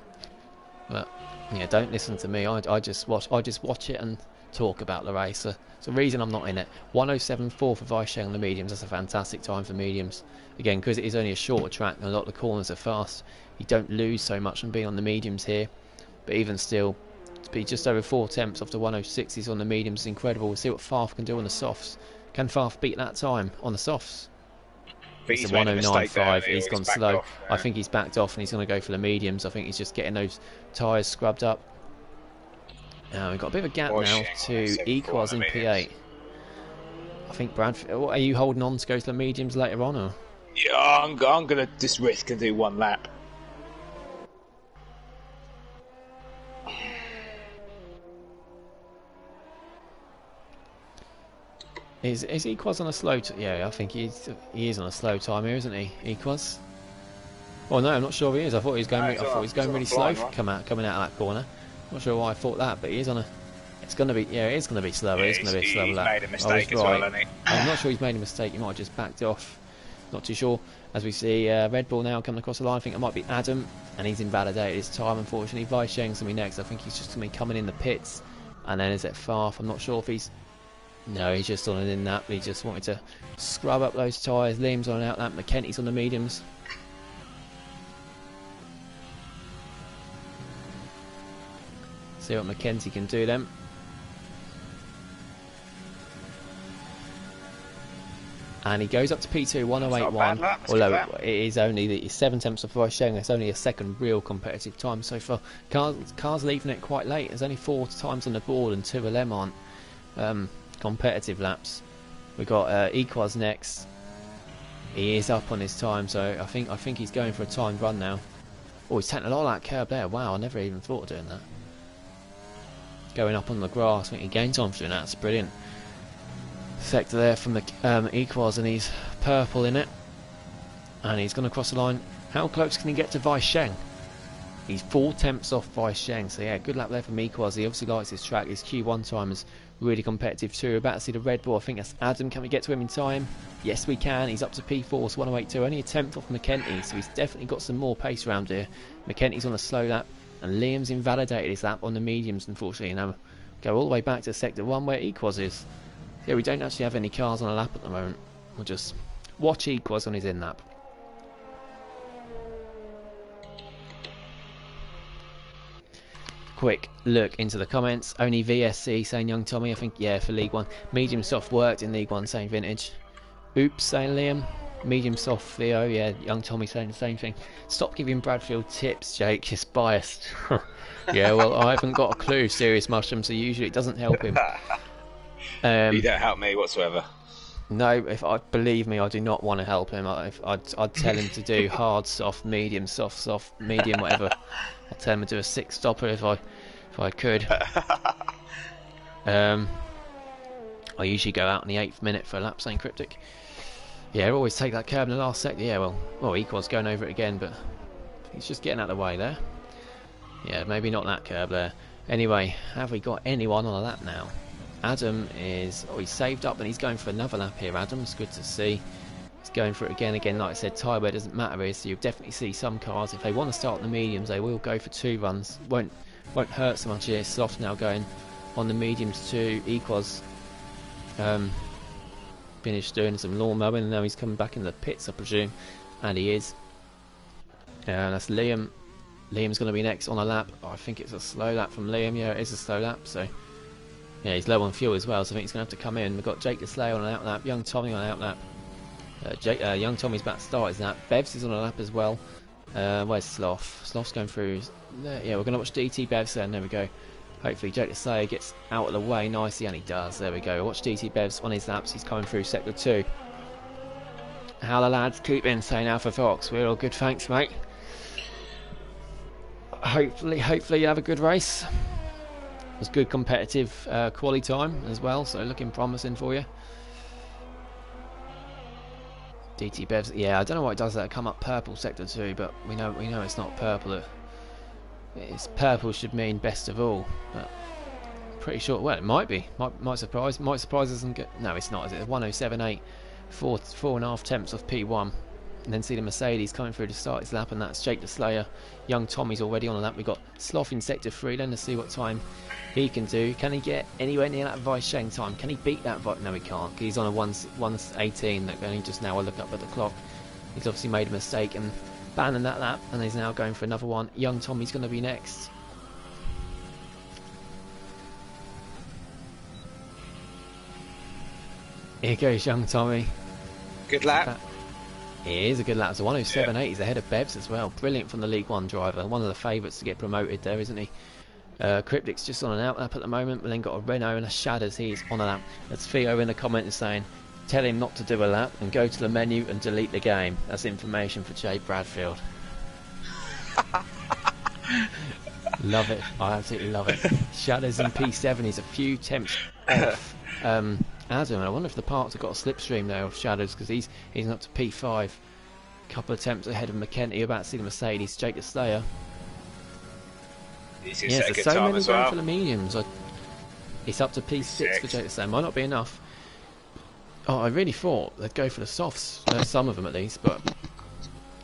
S1: But yeah, don't listen to me. I just watch it and talk about the race. So it's the reason I'm not in it. 107.4 for Weisheng on the mediums. That's a fantastic time for mediums. Again, because it is only a shorter track and a lot of the corners are fast, you don't lose so much from being on the mediums here. But even still, to be just over 4 tenths off the 106s on the mediums is incredible. We'll see what Farf can do on the softs. Can Farf beat that time on the softs? It's a 109.5. He's gone slow. Off, yeah. I think he's backed off and he's going to go for the mediums. I think he's just getting those tyres scrubbed up. Now we've got a bit of a gap now to Equals in P8. I think Bradford. Are you holding on to go to the mediums later on, or?
S2: Yeah, I'm going to just risk and do 1 lap.
S1: Is Equals on a slow? Yeah, I think he is on a slow time here, isn't he? Equals. Oh no, I'm not sure if he is. I thought he was going. I thought he was going really slow coming out of that corner. Not sure why I thought that, but he is on a. It's going to be. Yeah, it is going to be slower.
S2: Yeah,
S1: it's going to be a slower lap.
S2: He's made a mistake as well, hasn't he?
S1: I'm not sure he's made a mistake. He might have just backed off. Not too sure. As we see Red Bull now coming across the line, I think it might be Adam, and he's invalidated his time. Unfortunately, Weisheng's going to be next. I think he's just going to be coming in the pits, and then is it Farf? I'm not sure if he's. No, he's just on an in lap. He just wanted to scrub up those tyres. Liam's on an out lap. McKenty's on the mediums. See what McKenty can do then. And he goes up to P2, 108.1. Although it is only 7 tenths of Weisheng. It's only a second real competitive time so far. Cars leaving it quite late. There's only 4 times on the board, and 2 of them aren't competitive laps. We've got Equaz next. He is up on his time, so I think he's going for a timed run now. Oh, he's taking a lot of that curb there. Wow, I never even thought of doing that. Going up on the grass. I think he gained time for doing that. That's brilliant. Sector there from the Equaz, and he's purple in it. And he's going to cross the line. How close can he get to Weisheng? He's 4 tenths off Weisheng, so yeah, good lap there from Equaz. He obviously likes his track. His Q1 time is really competitive too. We're about to see the Red Bull. I think that's Adam. Can we get to him in time? Yes, we can. He's up to P4, so 108.2. Only a tenth off McKenty, so he's definitely got some more pace around here. McKenty's on a slow lap, and Liam's invalidated his lap on the mediums, unfortunately. Now, go all the way back to Sector 1 where Equos is. Yeah, we don't actually have any cars on a lap at the moment. We'll just watch Equos on his in-lap. Quick look into the comments. Only VSC saying Young Tommy, I think, yeah, for League 1. Medium soft worked in League 1, saying Vintage. Oops, saying Liam. Medium soft Theo, yeah, Young Tommy saying the same thing. Stop giving Bradfield tips, Jake, he's biased. Yeah, well, I haven't got a clue, Serious Mushroom, so usually it doesn't help him.
S2: You don't help me whatsoever.
S1: No, believe me, I do not want to help him. I'd tell him to do hard, soft, medium, soft, medium, whatever. I'd tell him to do a 6-stopper if I could. I usually go out in the 8th minute for a lap, saying Cryptic. Yeah, always take that curb in the last sector. Yeah, well, Equal's going over it again, but he's just getting out of the way there. Yeah, maybe not that curb there. Anyway, have we got anyone on a lap now? Adam is... Oh, he's saved up and he's going for another lap here, Adam. It's good to see. He's going for it again. Like I said, tyre wear doesn't matter here, so you'll definitely see some cars. If they want to start on the mediums, they will go for 2 runs. Won't hurt so much here. Sloth now going on the mediums too. Equals finished doing some lawn mowing and now he's coming back in the pits, I presume. And he is. That's Liam. Liam's going to be next on a lap. Oh, I think it's a slow lap from Liam. Yeah, it is a slow lap, so... Yeah, he's low on fuel as well, so I think he's going to have to come in. We've got Jake the Slayer on an out lap, Young Tommy on an out lap. Young Tommy's about to start his lap. Bevs is on a lap as well. Where's Sloth? Sloth's going through... Yeah, we're going to watch DT Bevs then, there we go. Hopefully Jake the Slayer gets out of the way nicely, and he does. There we go. Watch DT Bevs on his laps. He's coming through Sector 2. How the lads keep in saying Alpha Fox. We're all good, thanks, mate. Hopefully you have a good race. It was good competitive quali time as well, so looking promising for you. DT Bevs, yeah, I don't know why it does that. Come up purple Sector 2, but we know it's not purple. It's purple should mean best of all, but pretty sure. Well, it might be. Might surprise us and get. No, it's not. Is it 107.8, 4.5 tenths off P1, and then see the Mercedes coming through to start his lap, and that's Jake the Slayer. Young Tommy's already on a lap. We got Sloth in Sector 3. Then to see what time he can do. Can he get anywhere near that Vice Sheng time? Can he beat that Vice? No, he can't. He's on a 1:18. That only just now I look up at the clock. He's obviously made a mistake and banning that lap, and he's now going for another one. Young Tommy's going to be next. Here goes Young Tommy.
S2: Good lap.
S1: It is a good lap. It's a 107.8. Yeah. He's ahead of Bevs as well. Brilliant from the League 1 driver. One of the favourites to get promoted there, isn't he? Cryptic's just on an out lap at the moment. We then got a Renault and a Shadows. He's on a lap. That's Theo in the comments saying, tell him not to do a lap and go to the menu and delete the game. That's information for Jay Bradfield. Love it. I absolutely love it. Shadows in P7 is a few temps off Adam. I wonder if the parts have got a slipstream there of Shadows, because he's up to P5. A couple of attempts ahead of McKenty. About to see the Mercedes. Jake the Slayer.
S2: Yeah, there's so many going
S1: for the mediums. It's up to P6 for Jake the Slayer. Might not be enough. Oh, I really thought they'd go for the softs, some of them at least, but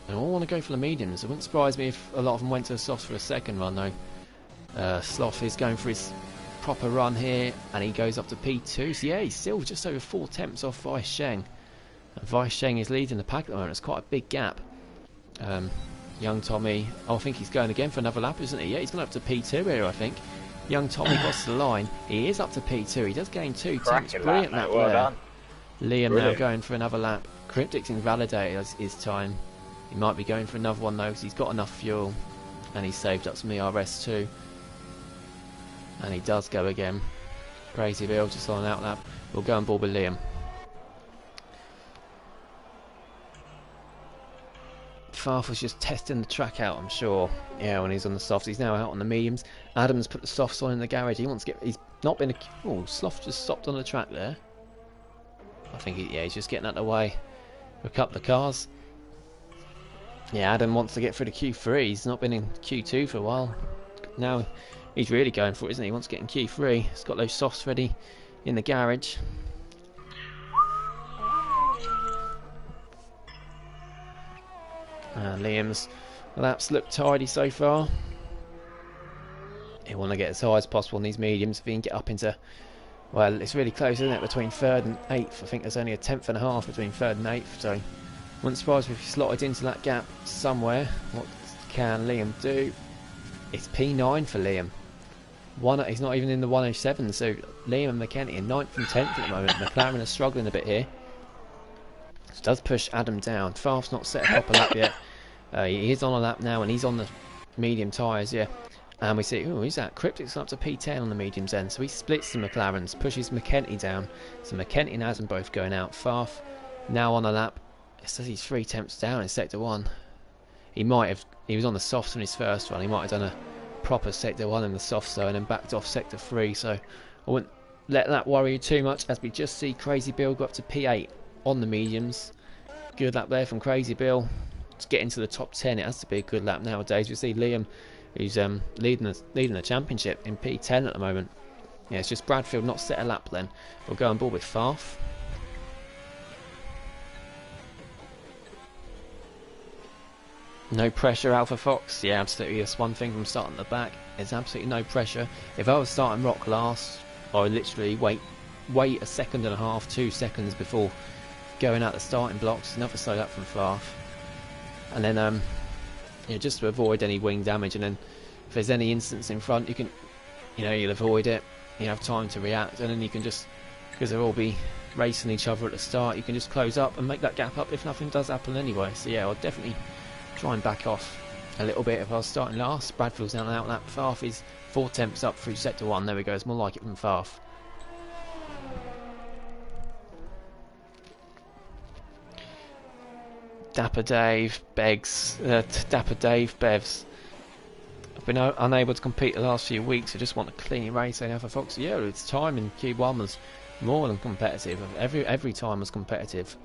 S1: they all want to go for the mediums. It wouldn't surprise me if a lot of them went to the softs for a second run though. Sloth is going for his proper run here, and he goes up to P2. So yeah, he's still just over 4 temps off Vice Sheng. And Vice Sheng is leading the pack at the moment. It's quite a big gap. Young Tommy, I think he's going again for another lap, isn't he? Yeah, he's gone up to P2 here, I think. Young Tommy crossed the line. He is up to P2. He does gain 2 temps. Brilliant lap
S2: well
S1: there.
S2: Done.
S1: Liam
S2: Brilliant.
S1: Now going for another lap. Cryptic's invalidated his time. He might be going for another one though, because he's got enough fuel, and he's saved up some ERS too. And he does go again. Crazy Bill just on an out lap. We'll go on board with Liam. Farf was just testing the track out, I'm sure. Yeah, when he's on the softs. He's now out on the mediums. Adam's put the softs on in the garage. He wants to get... He's not been... Oh, Sloth just stopped on the track there. I think, he's just getting out of the way. Look up the cars. Yeah, Adam wants to get through the Q3. He's not been in Q2 for a while. Now he's really going for it, isn't he? He wants to get in Q3. He's got those softs ready in the garage. Liam's laps look tidy so far. He want to get as high as possible on these mediums if he can get up into... Well, it's really close, isn't it, between 3rd and 8th. I think there's only a 10th and a half between 3rd and 8th, so wouldn't surprise me if he slotted into that gap somewhere. What can Liam do? It's P9 for Liam. He's not even in the 107, so Liam and McKenty are 9th and 10th at the moment. McLaren are struggling a bit here. It does push Adam down. Farf's not set a proper lap yet. He is on a lap now, and he's on the medium tyres, yeah. And we see, who's that? Cryptic's up to P10 on the mediums end, so he splits the McLarens, pushes McKenty down. So McKenty and Adam both going out. Farf now on a lap. It says he's 3 tenths down in sector 1. He was on the softs in his first one. He might have done a proper sector 1 in the soft zone and then backed off sector 3. So I wouldn't let that worry you too much, as we just see Crazy Bill go up to P8 on the mediums. Good lap there from Crazy Bill. To get into the top 10, it has to be a good lap nowadays. We see Liam, who's leading the championship in P10 at the moment. Yeah, it's just Bradfield not set a lap then. We'll go on board with Farf. No pressure, Alpha Fox. Yeah, absolutely. That's one thing from starting at the back. There's absolutely no pressure. If I was starting rock last, I would literally wait a second and a half, 2 seconds before going out the starting blocks. Another slow lap from Farf. And then, just to avoid any wing damage. And then, if there's any instance in front, you'll avoid it. You have time to react, and then you can just, because they'll all be racing each other at the start, you can just close up and make that gap up if nothing does happen anyway. So yeah, I'll definitely try and back off a little bit if I was starting last. Bradfield's down and out lap. Farf is 4 tenths up through sector 1. There we go. It's more like it than Farf. Dapper Dave begs. Dapper Dave Bevs. I've been unable to compete the last few weeks. I just want a clean race. And Alpha Fox, yeah, its time in Q1 was more than competitive. Every time was competitive.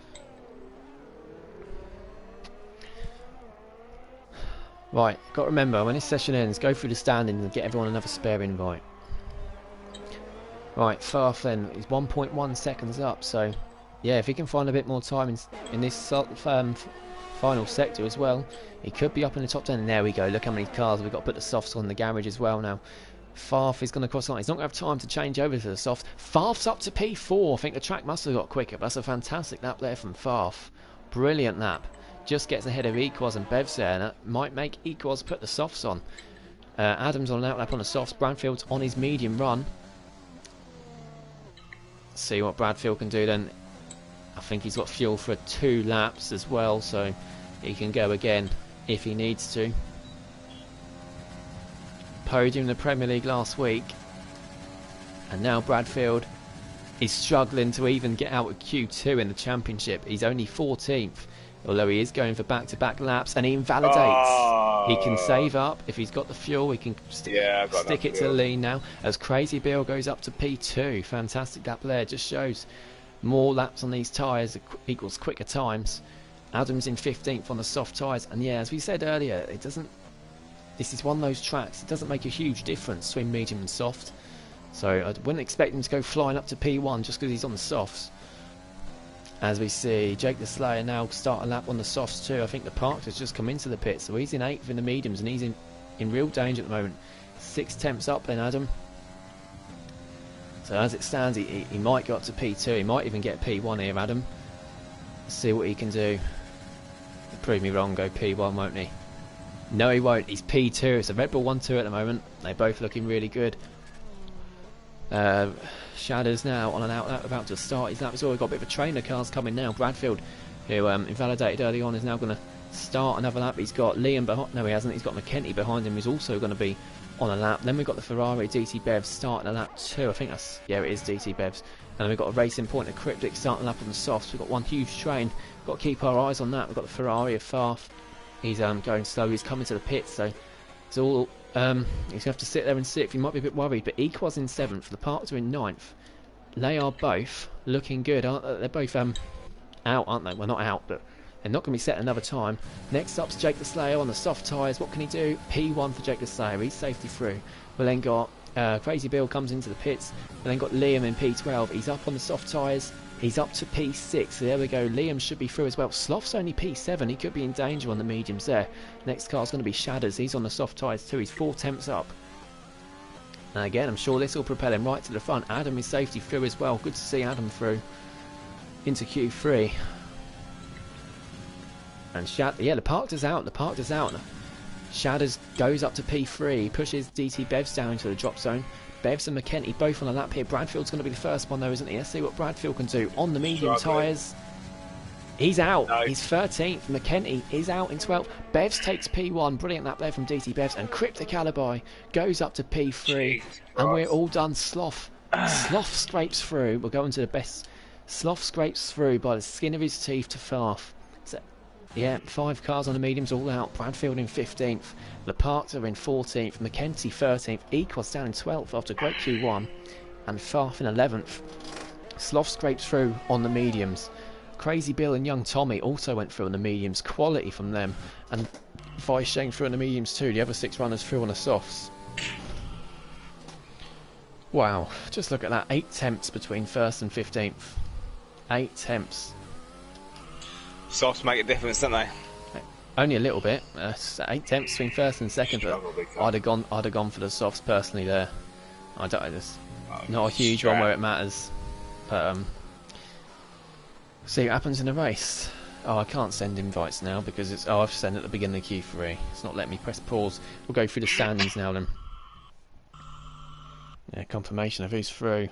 S1: Right, got to remember, when this session ends, go through the standings and get everyone another spare invite. Right, Farf then is 1.1 seconds up, so yeah, if he can find a bit more time in this final sector as well, he could be up in the top 10. And there we go, look how many cars we've got to put the softs on in the garage as well now. Farf is going to cross the line. He's not going to have time to change over to the soft. Farf's up to P4. I think the track must have got quicker, but that's a fantastic lap there from Farf. Brilliant lap. Just gets ahead of Equaz and Bevs there, and that might make Equaz put the softs on. Adams on an outlap on the softs. Bradfield's on his medium run. See what Bradfield can do then. I think he's got fuel for 2 laps as well, so he can go again if he needs to. Podium in the Premier League last week, and now Bradfield is struggling to even get out of Q2 in the Championship. He's only 14th. Although he is going for back-to-back laps, and he invalidates. He can save up if he's got the fuel. He can stick it to the lean now. As Crazy Bill goes up to P2. Fantastic lap there. Just shows more laps on these tyres equals quicker times. Adams in 15th on the soft tyres. And yeah, as we said earlier, it doesn't. This is one of those tracks. It doesn't make a huge difference between medium and soft. So I wouldn't expect him to go flying up to P1 just because he's on the softs. As we see, Jake the Slayer now start a lap on the softs too. I think the Park has just come into the pit, so he's in 8th in the mediums, and he's in real danger at the moment. 6 tenths up then, Adam. So as it stands, he might go up to P2. He might even get P1 here, Adam. Let's see what he can do. He'll prove me wrong, go P1, won't he? No, he won't. He's P2. It's a Red Bull 1-2 at the moment. They're both looking really good. Shadows now on an outlap about to start his lap. It's already got a bit of a trainer cars coming now. Bradfield, who invalidated early on, is now going to start another lap. He's got Liam behind. No, he hasn't. He's got McKenty behind him, who's also going to be on a lap. Then we've got the Ferrari DT Bevs starting a lap too. I think that's, yeah, it is DT Bevs. And then we've got a Racing Point of Cryptic starting a lap on the softs. We've got one huge train. We've got to keep our eyes on that. We've got the Ferrari of Farf. He's going slow. He's coming to the pits, so it's all. He's going to have to sit there in 6th. He might be a bit worried, but Equaz in 7th. The Parks are in 9th. They are both looking good, aren't they? They're both out, aren't they? Well, not out, but they're not going to be set another time. Next up's Jake the Slayer on the soft tyres. What can he do? P1 for Jake the Slayer. He's safety through. We've then got Crazy Bill comes into the pits. We've then got Liam in P12. He's up on the soft tyres. He's up to P6. So there we go. Liam should be through as well. Sloth's only P7. He could be in danger on the mediums there. Next car's going to be Shadows. He's on the soft tyres too. He's 4 tenths up. And again, I'm sure this will propel him right to the front. Adam is safety through as well. Good to see Adam through into Q3. And the Parkter's out. The Parkter's out. Shadders goes up to P3, pushes DT Bevs down into the drop zone. Bevs and McKenty both on a lap here. Bradfield's going to be the first one though, isn't he? Let's see what Bradfield can do on the medium tyres. He's out. No. He's 13th. McKenty is out in 12th. Bevs takes P1. Brilliant lap there from DT Bevs. And Cryptic Alibi goes up to P3. And we're all done. Sloth scrapes through. We'll go into the best. Sloth scrapes through by the skin of his teeth to Farf. So, yeah, 5 cars on the mediums all out. Bradfield in 15th. The Parkter in 14th. McKenty 13th. Equals down in 12th after a great Q1. And Farf in 11th. Sloth scrapes through on the mediums. Crazy Bill and Young Tommy also went through on the mediums. Quality from them. And Vice Shane through on the mediums too. The other 6 runners through on the softs. Wow. Just look at that. 8 tenths between 1st and 15th. 8 tenths.
S2: Softs make a difference, don't they?
S1: Only a little bit. 8 tenths between 1st and 2nd. But I'd have gone for the softs personally there. I don't. It's not a huge one where it matters. But see what happens in the race. Oh, I can't send invites now because it's... Oh, I've sent at the beginning of Q3. It's not letting me press pause. We'll go through the standings now then. Yeah, confirmation of who's through.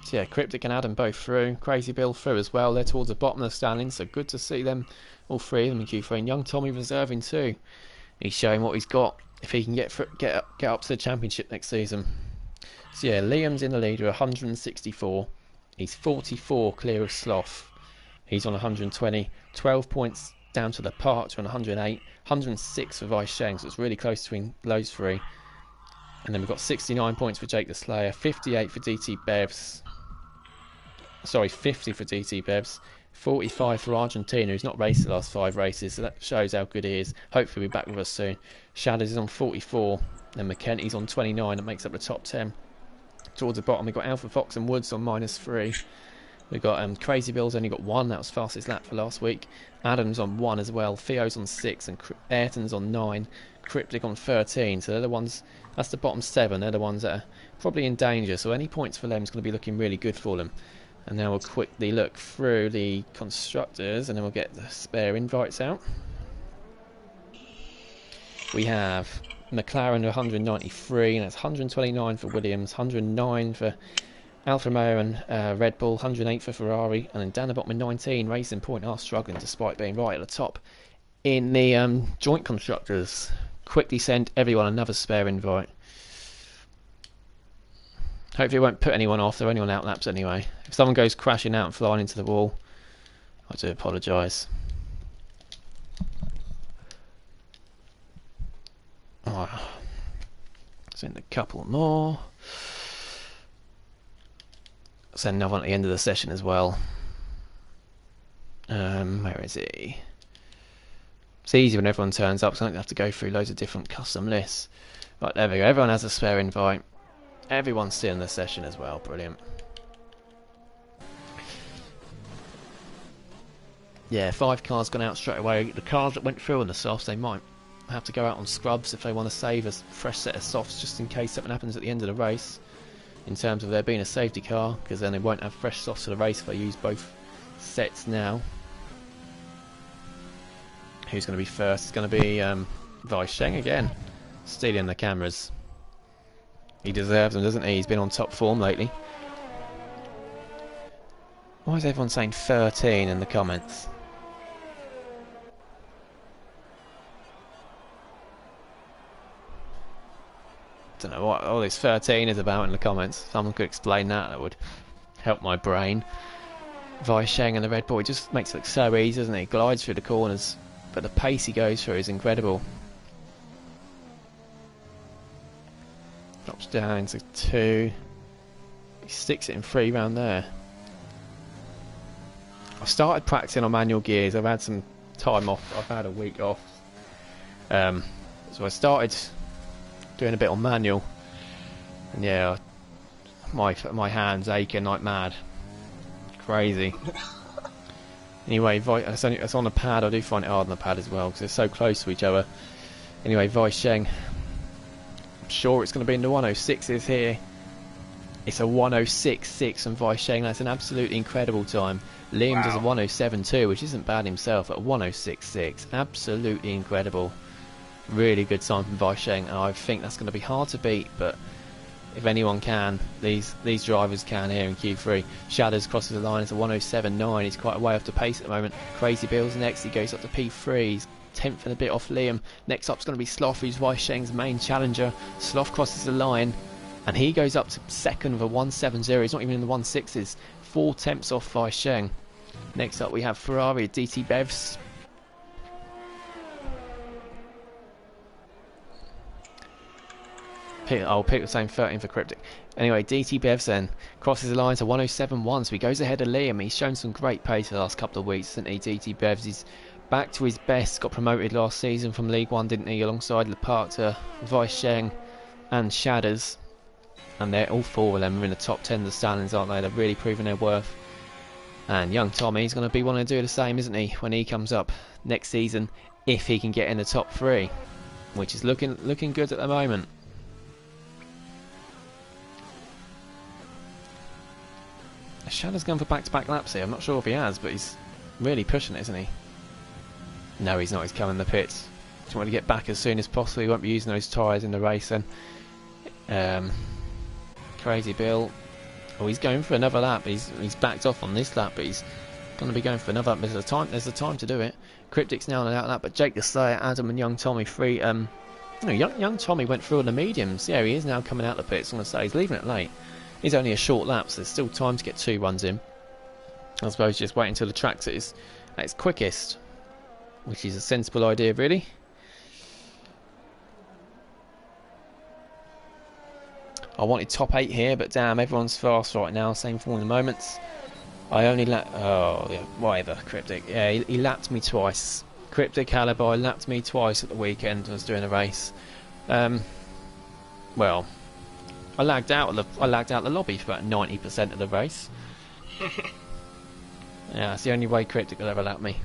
S1: So yeah, Cryptic and Adam both through. Crazy Bill through as well. They're towards the bottom of the standings, so good to see them, all 3 of them in Q3. And Young Tommy reserving too. He's showing what he's got if he can get up to the championship next season. So yeah, Liam's in the lead with 164. He's 44 clear of Sloth. He's on 120. 12 points down to the Parkter on 108. 106 for Vice Sheng, so it's really close between those 3. And then we've got 69 points for Jake the Slayer. 58 for DT Bevs. Sorry, 50 for DT Bevs. 45 for Argentina, who's not raced the last 5 races, so that shows how good he is. Hopefully he'll be back with us soon. Shadows is on 44. And McKenty's on 29. That makes up the top 10. Towards the bottom, we've got Alpha Fox and Woods on -3. We've got Crazy Bill's only got 1. That was fastest lap for last week. Adam's on 1 as well. Theo's on 6 and Ayrton's on 9. Cryptic on 13. So they're the ones. That's the bottom 7. They're the ones that are probably in danger. So any points for them is going to be looking really good for them. And now we'll quickly look through the constructors, and then we'll get the spare invites out. We have McLaren 193, and that's 129 for Williams, 109 for Alfa Romeo and Red Bull, 108 for Ferrari, and then down the bottom with 19, Racing Point are struggling despite being right at the top in the joint constructors. Quickly send everyone another spare invite. Hopefully it won't put anyone off. They're only on outlaps anyway. If someone goes crashing out and flying into the wall, I do apologise. Oh, send a couple more. Send another one at the end of the session as well. Where is he? It's easy when everyone turns up, so I don't have to go through loads of different custom lists. Right, there we go. Everyone has a spare invite. Everyone's still in the session as well. Brilliant. Yeah, 5 cars gone out straight away. The cars that went through on the softs, they might have to go out on scrubs if they want to save a fresh set of softs just in case something happens at the end of the race. In terms of there being a safety car, because then they won't have fresh softs for the race if they use both sets now. Who's going to be first? It's going to be Vice Sheng again, stealing the cameras. He deserves them, doesn't he? He's been on top form lately. Why is everyone saying 13 in the comments? Don't know what all this 13 is about in the comments. Someone could explain that. That would help my brain. Vice Sheng and the Red Bull, he just makes it look so easy, doesn't he? Glides through the corners, but the pace he goes through is incredible. Drops down into 2. He sticks it in 3 round there. I've started practicing on manual gears. I've had some time off. I've had a week off. So I started doing a bit on manual. And yeah, my hands aching like mad. Crazy. Anyway, it's on the pad. I do find it hard on the pad as well because they're so close to each other. Anyway, Vice Sheng sure it's going to be in the 106s here. It's a 106.6 from Weisheng. That's an absolutely incredible time. Liam does a 107.2, which isn't bad himself, at 106.6. Absolutely incredible. Really good time from Weisheng, and I think that's going to be hard to beat, but if anyone can, these drivers can here in Q3. Shadows crosses the line. It's a 107.9. He's quite a way off the pace at the moment. Crazy Bill's next. He goes up to P3. He's 10th and a bit off Liam. Next up's going to be Sloth, who's Weisheng's main challenger. Sloth crosses the line, and he goes up to second with a 170. He's not even in the 16s. 4 tenths off Weisheng. Next up we have Ferrari, DT Bevs. I'll pick the same 13 for Cryptic. Anyway, DT Bevs then crosses the line to 107.1, so he goes ahead of Liam. He's shown some great pace the last couple of weeks, hasn't he, DT Bevs? He's back to his best, got promoted last season from League 1, didn't he, alongside Leparc to Weisheng and Shadders. And they're all 4 of them are in the top 10 of the standings, aren't they? They've really proven their worth. And young Tommy's going to be wanting to do the same, isn't he, when he comes up next season, if he can get in the top 3, which is looking good at the moment. Shadow's going for back-to-back laps here. I'm not sure if he has, but he's really pushing it, isn't he? No, he's not. He's coming in the pits. Just want to get back as soon as possible. He won't be using those tyres in the race then. Crazy Bill. Oh, he's going for another lap. He's backed off on this lap, but he's going to be going for another lap. There's the time to do it. Cryptic's now on an out lap, but Jake the Slayer, Adam and young Tommy free. Young Tommy went through on the mediums. Yeah, he is now coming out the pits. I'm going to say he's leaving it late. He's only a short lap, so there's still time to get 2 runs in. I suppose just wait until the track's at its quickest, which is a sensible idea, really. I wanted top 8 here, but damn, everyone's fast right now. Same form in the moments. I only oh, yeah, whatever, Cryptic. Yeah, he lapped me twice. Cryptic Alibi lapped me twice at the weekend when I was doing a race. Well, I lagged out the lobby for about 90% of the race. Yeah, that's the only way Cryptic will ever lap me.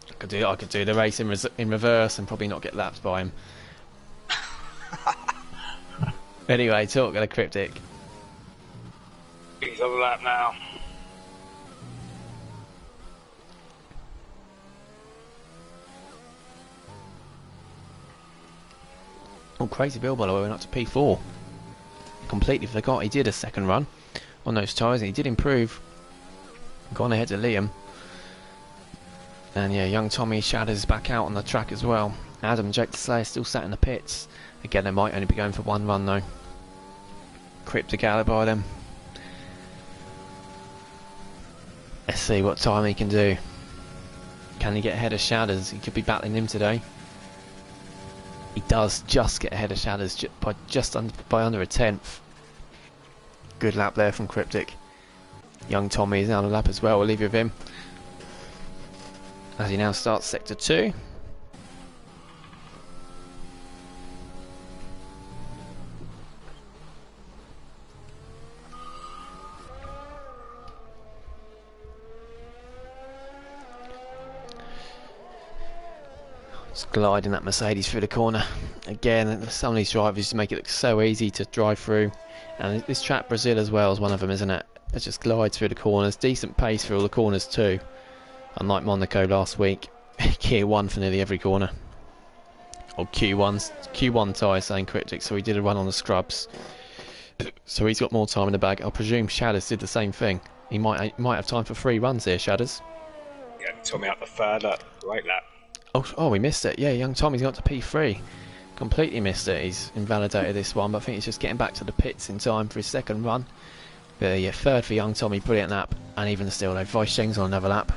S1: I could do the race in reverse and probably not get lapped by him. Anyway, talk to the Cryptic.
S2: He's on the lap now.
S1: Oh, Crazy Bill, by the way, went up to P4. Completely forgot he did a second run on those tyres, and he did improve. Gone ahead to Liam. And yeah, young Tommy Shadows back out on the track as well. Adam, Jake the Slayer still sat in the pits. Again, they might only be going for 1 run though. Cryptic Alibi them. Let's see what time he can do. Can he get ahead of Shadows? He could be battling him today. He does just get ahead of Shadows by under a tenth. Good lap there from Cryptic. Young Tommy is now on the lap as well. We'll leave you with him as he now starts sector 2. Just gliding that Mercedes through the corner. Again, some of these drivers make it look so easy to drive through. And this track, Brazil as well, is one of them, isn't it? It just glides through the corners. Decent pace through all the corners too. Unlike Monaco last week. Gear 1 for nearly every corner. Or Q1 tyre saying Cryptic, so he did a run on the scrubs. So he's got more time in the bag. I'll presume Shadows did the same thing. He might have time for 3 runs here, Shadows.
S2: Yeah, Tommy up the 3rd lap, right lap.
S1: Oh, we missed it. Yeah, young Tommy's got to P3. Completely missed it. He's invalidated this one, but I think he's just getting back to the pits in time for his 2nd run. But yeah, 3rd for young Tommy, brilliant lap. And even still, though, Weisheng's on another lap.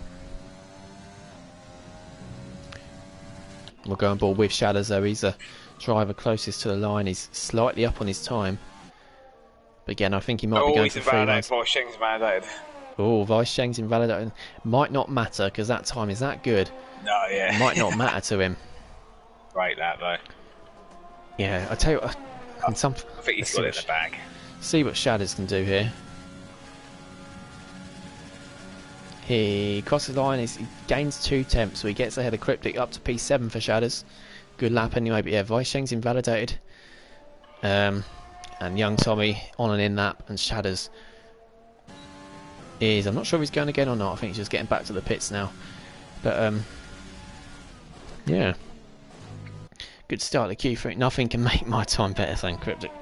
S1: We'll go on board with Shadows, though. He's the driver closest to the line. He's slightly up on his time. But again, I think he might be going for 3 runs.
S2: Weisheng's invalidated.
S1: Oh, Weisheng's invalidated. Might not matter, because that time is that good.
S2: No, yeah.
S1: Might not matter to him.
S2: Right lap, though.
S1: Yeah, I tell you what,
S2: I think he's got it in the bag.
S1: See what Shadows can do here. He crosses the line, he gains 2 tenths, so he gets ahead of Cryptic up to P7 for Shadows. Good lap anyway, but yeah, Weisheng's invalidated. And young Tommy on and in lap, and Shadders is, I'm not sure if he's going again or not. I think he's just getting back to the pits now. But yeah, good start to Q3. Nothing can make my time better than Cryptic.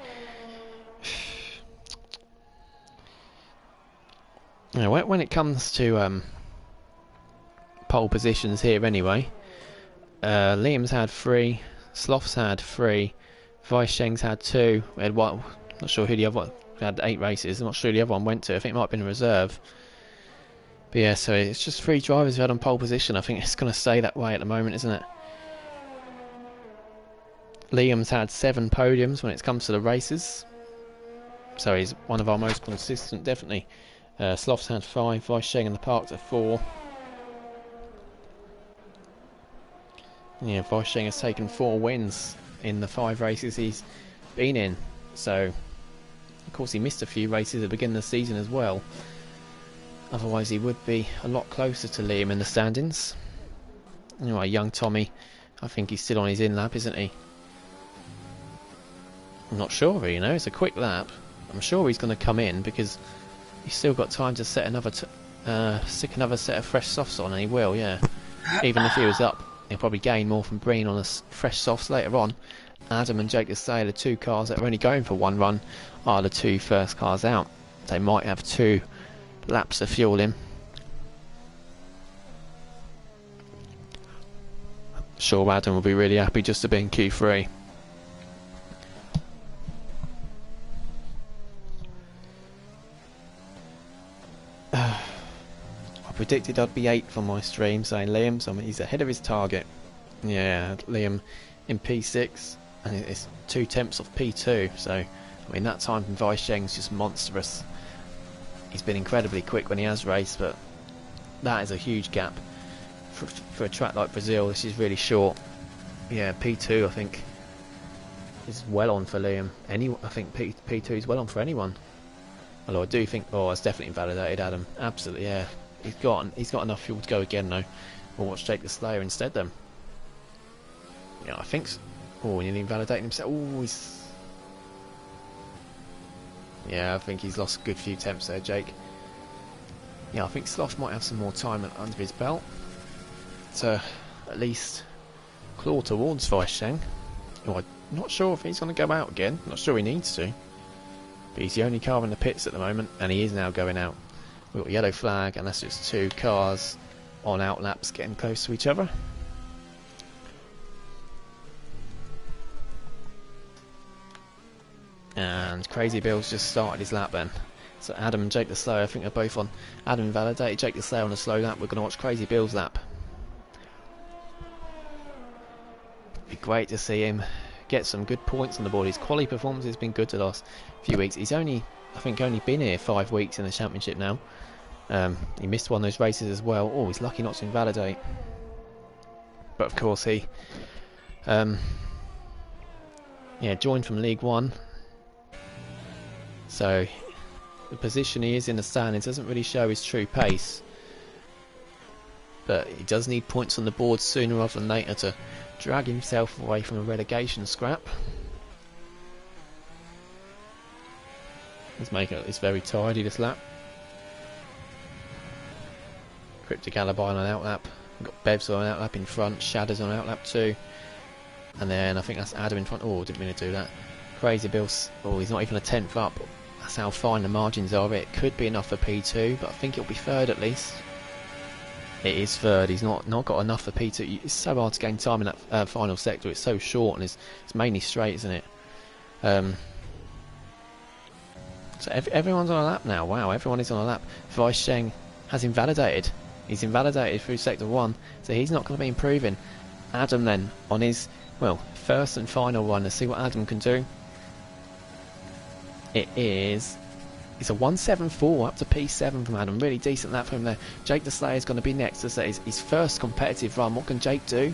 S1: You know, when it comes to pole positions here anyway, Liam's had 3, Sloth's had 3, Weisheng's had 2, we had one, not sure who the other one, we had 8 races, I'm not sure who the other one went to, I think it might have been a reserve. But yeah, so it's just 3 drivers who had on pole position. I think it's going to stay that way at the moment, isn't it? Liam's had 7 podiums when it comes to the races, so he's one of our most consistent, definitely. Sloth's had 5, Weisheng and the Parks at 4. Yeah, Weisheng has taken 4 wins in the 5 races he's been in. So, of course, he missed a few races at the beginning of the season as well. Otherwise, he would be a lot closer to Liam in the standings. Anyway, young Tommy, I think he's still on his in lap, isn't he? I'm not sure, you know. It's a quick lap. I'm sure he's going to come in because he's still got time to set stick another set of fresh softs on, and he will, yeah. Even if he was up, he'll probably gain more from Breen on the fresh softs later on. Adam and Jake Desai, the 2 cars that are only going for 1 run, are the 2 first cars out. They might have 2 laps of fuel in. Sure, Adam will be really happy just to be in Q3. I predicted I'd be 8th on my stream, saying Liam, so he's ahead of his target. Yeah, Liam in P6, and it's 2 tenths off P2, so I mean that time from Weisheng's just monstrous. He's been incredibly quick when he has raced, but that is a huge gap for a track like Brazil. This is really short. Yeah, P2 I think is well on for Liam. I think P2 is well on for anyone. Although I do think, it's definitely invalidated Adam. Absolutely, yeah. He's got enough fuel to go again though. We'll watch Jake the Slayer instead then. Yeah, I think. He's invalidating himself. Yeah, I think he's lost a good few temps there, Jake. Yeah, I think Sloth might have some more time under his belt to at least claw towards Weisheng. I'm not sure if he's going to go out again. Not sure he needs to. But he's the only car in the pits at the moment, and he is now going out. We've got a yellow flag, and that's just 2 cars on out laps getting close to each other. And Crazy Bill's just started his lap then. So Adam and Jake the Slow, I think they're both on. Adam invalidated, Jake the Slow on a slow lap. We're going to watch Crazy Bill's lap. Be great to see him get some good points on the board. His quality performance has been good the last few weeks. He's only been here 5 weeks in the championship now. He missed one of those races as well. He's lucky not to invalidate. But of course he joined from League 1. So the position he is in the standings doesn't really show his true pace. But he does need points on the board sooner rather than later to drag himself away from a relegation scrap. Let's make it very tidy this lap. Cryptic Alibi on an outlap. We've got Bevs on an outlap in front, Shadows on an outlap too. And then I think that's Adam in front. Didn't mean to do that. Crazy Bill's, he's not even a 10th up. That's how fine the margins are. It could be enough for P2, but I think it'll be 3rd at least. It is 3rd. He's not got enough for P2. It's so hard to gain time in that final sector. It's so short and it's mainly straight, isn't it? So everyone's on a lap now. Wow, everyone is on a lap. Weisheng has invalidated. He's invalidated through sector 1, so he's not going to be improving. Adam then on his first and final one. Let's see what Adam can do. It's a 174 up to P7 from Adam. Really decent lap for him there. Jake the Slayer is going to be next. This is his first competitive run. What can Jake do?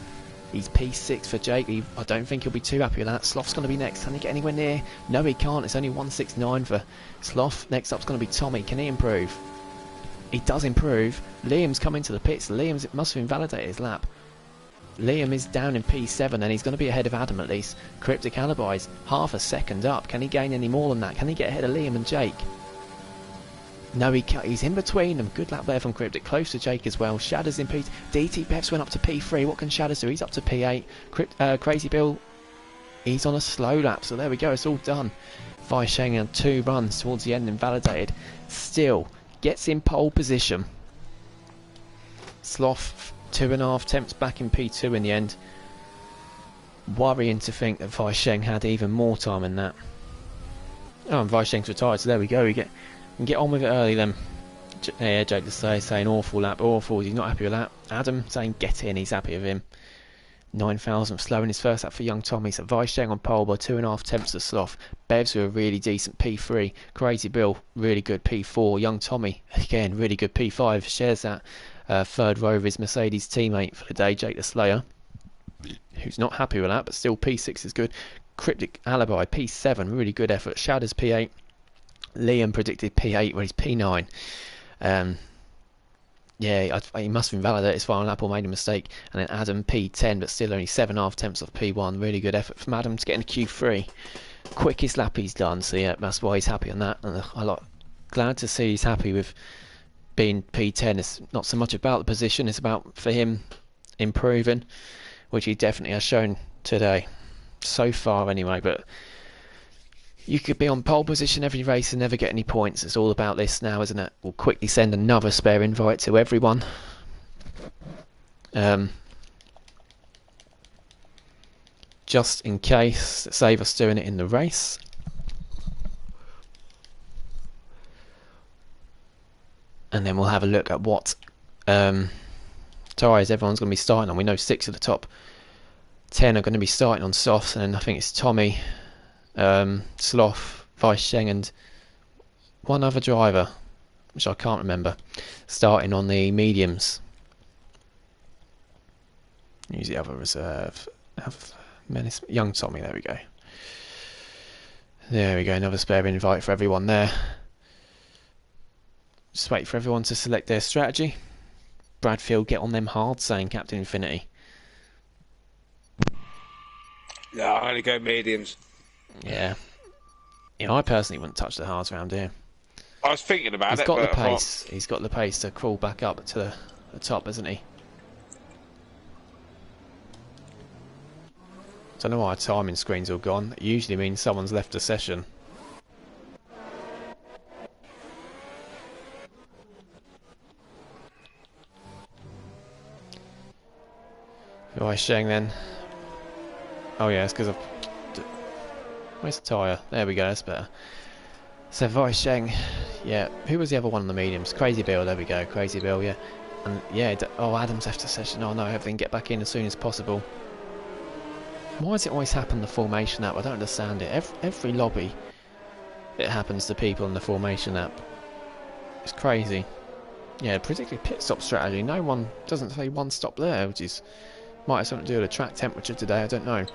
S1: He's P6 for Jake. I don't think he'll be too happy with that. Sloth's going to be next. Can he get anywhere near? No, he can't. It's only 169 for Sloth. Next up's going to be Tommy. Can he improve? He does improve. Liam's coming to the pits. Liam's must have invalidated his lap. Liam is down in P7 and he's going to be ahead of Adam at least. Cryptic Alibi's half a second up. Can he gain any more than that? Can he get ahead of Liam and Jake? No, he's in between them. Good lap there from Cryptic. Close to Jake as well. Shadders in P... DT Bevs went up to P3. What can Shadders do? He's up to P8. Crazy Bill, he's on a slow lap. So there we go. It's all done. Vaisheng on 2 runs towards the end, invalidated. Still gets in pole position. Sloth 2.5 attempts back in P2 in the end. Worrying to think that Vaisheng had even more time in that. Oh, and Vaisheng's retired, so there we go. We can get on with it early then. Yeah, Jake Desai saying awful lap, awful. He's not happy with that. Adam saying get in, he's happy with him. 9,000 slow in his first lap for young Tommy. So Vaisheng on pole by 2.5 attempts to Sloth. Bevs with a really decent P3. Crazy Bill, really good P4. Young Tommy, again, really good P5. Shares that third row of his Mercedes teammate for the day, Jake the Slayer, who's not happy with that, but still P6 is good. Cryptic Alibi, P7, really good effort. Shadders P8. Liam predicted P8, where he's P9. Yeah, he must have invalidated his final lap or made a mistake. And then Adam P10, but still only 7.5 attempts off P1. Really good effort from Adam to get into Q3. Quickest lap he's done, so yeah, that's why he's happy on that. And glad to see he's happy with being P10. It's not so much about the position, it's about for him improving, which he definitely has shown today. So far anyway, but you could be on pole position every race and never get any points. It's all about this now, isn't it? We'll quickly send another spare invite to everyone. Just in case, to save us doing it in the race. And then we'll have a look at what tyres everyone's going to be starting on. We know 6 of the top 10 are going to be starting on softs, and then I think it's Tommy, Sloth, Vaisheng and one other driver, which I can't remember, starting on the mediums. Use the other reserve. Young Tommy, there we go. There we go, another spare invite for everyone there. Just wait for everyone to select their strategy. Bradfield, get on them hard, saying Captain Infinity.
S2: No, I only go mediums.
S1: Yeah. Yeah, I personally wouldn't touch the hards around here.
S2: I was thinking about it.
S1: He's got the pace. He's got the pace to crawl back up to the top, hasn't he? Don't know why our timing screen's all gone. It usually means someone's left the session. Vaisheng then. Oh yeah, it's because I've... Where's the tyre? There we go, that's better. So Vaisheng, yeah, who was the other one on the mediums? Crazy Bill, there we go, Crazy Bill, yeah. And yeah, oh, Adam's left the session. Oh no, everything get back in as soon as possible. Why does it always happen the formation app? I don't understand it. Every lobby, it happens to people in the formation app. It's crazy. Yeah, particularly pit stop strategy. No one doesn't say one stop there, which is might have something to do with the track temperature today. I don't know.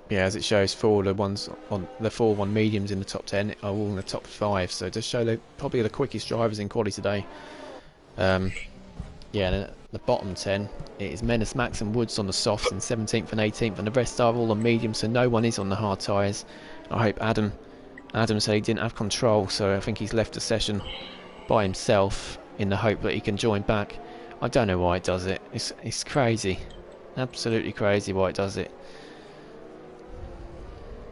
S1: Yeah, as it shows, 4 the ones on the 4 mediums in the top 10 are all in the top 5. So it does show they're probably the quickest drivers in quali today. Yeah, the bottom 10 it is Menace, Max and Woods on the softs and 17th and 18th, and the rest are all on mediums, so no one is on the hard tyres. I hope Adam said he didn't have control, so I think he's left the session by himself in the hope that he can join back. I don't know why it does it. It's crazy, absolutely crazy why it does it.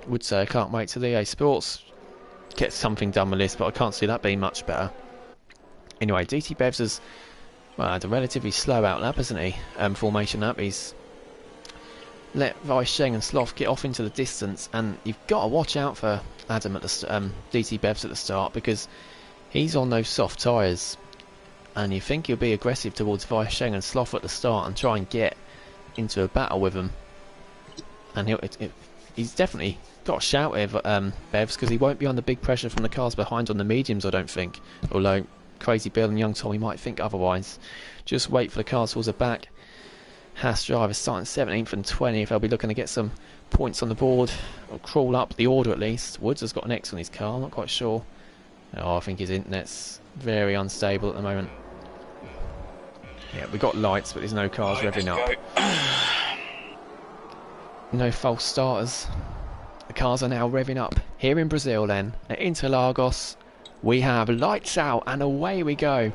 S1: Would say I can't wait till the EA Sports gets something done with this, but I can't see that being much better. Anyway, DT Bevs has had a relatively slow out lap, hasn't he? Formation lap. He's let Vaisheng and Sloth get off into the distance, and you've got to watch out for Adam at the DT Bevs at the start, because he's on those soft tyres, and you think he'll be aggressive towards Vaisheng and Sloth at the start and try and get into a battle with them, and he's definitely got a shout here, Bevs, because he won't be under big pressure from the cars behind on the mediums, I don't think. Although Crazy Bill and Young Tommy might think otherwise. Just wait for the cars towards the back. Haas drivers starting 17th and 20th. They'll be looking to get some points on the board, or crawl up the order at least. Woods has got an X on his car, I'm not quite sure. Oh, I think his internet's very unstable at the moment. Yeah, we got lights, but there's no cars revving up. No false starters. The cars are now revving up here in Brazil. Then at Interlagos, we have lights out and away we go.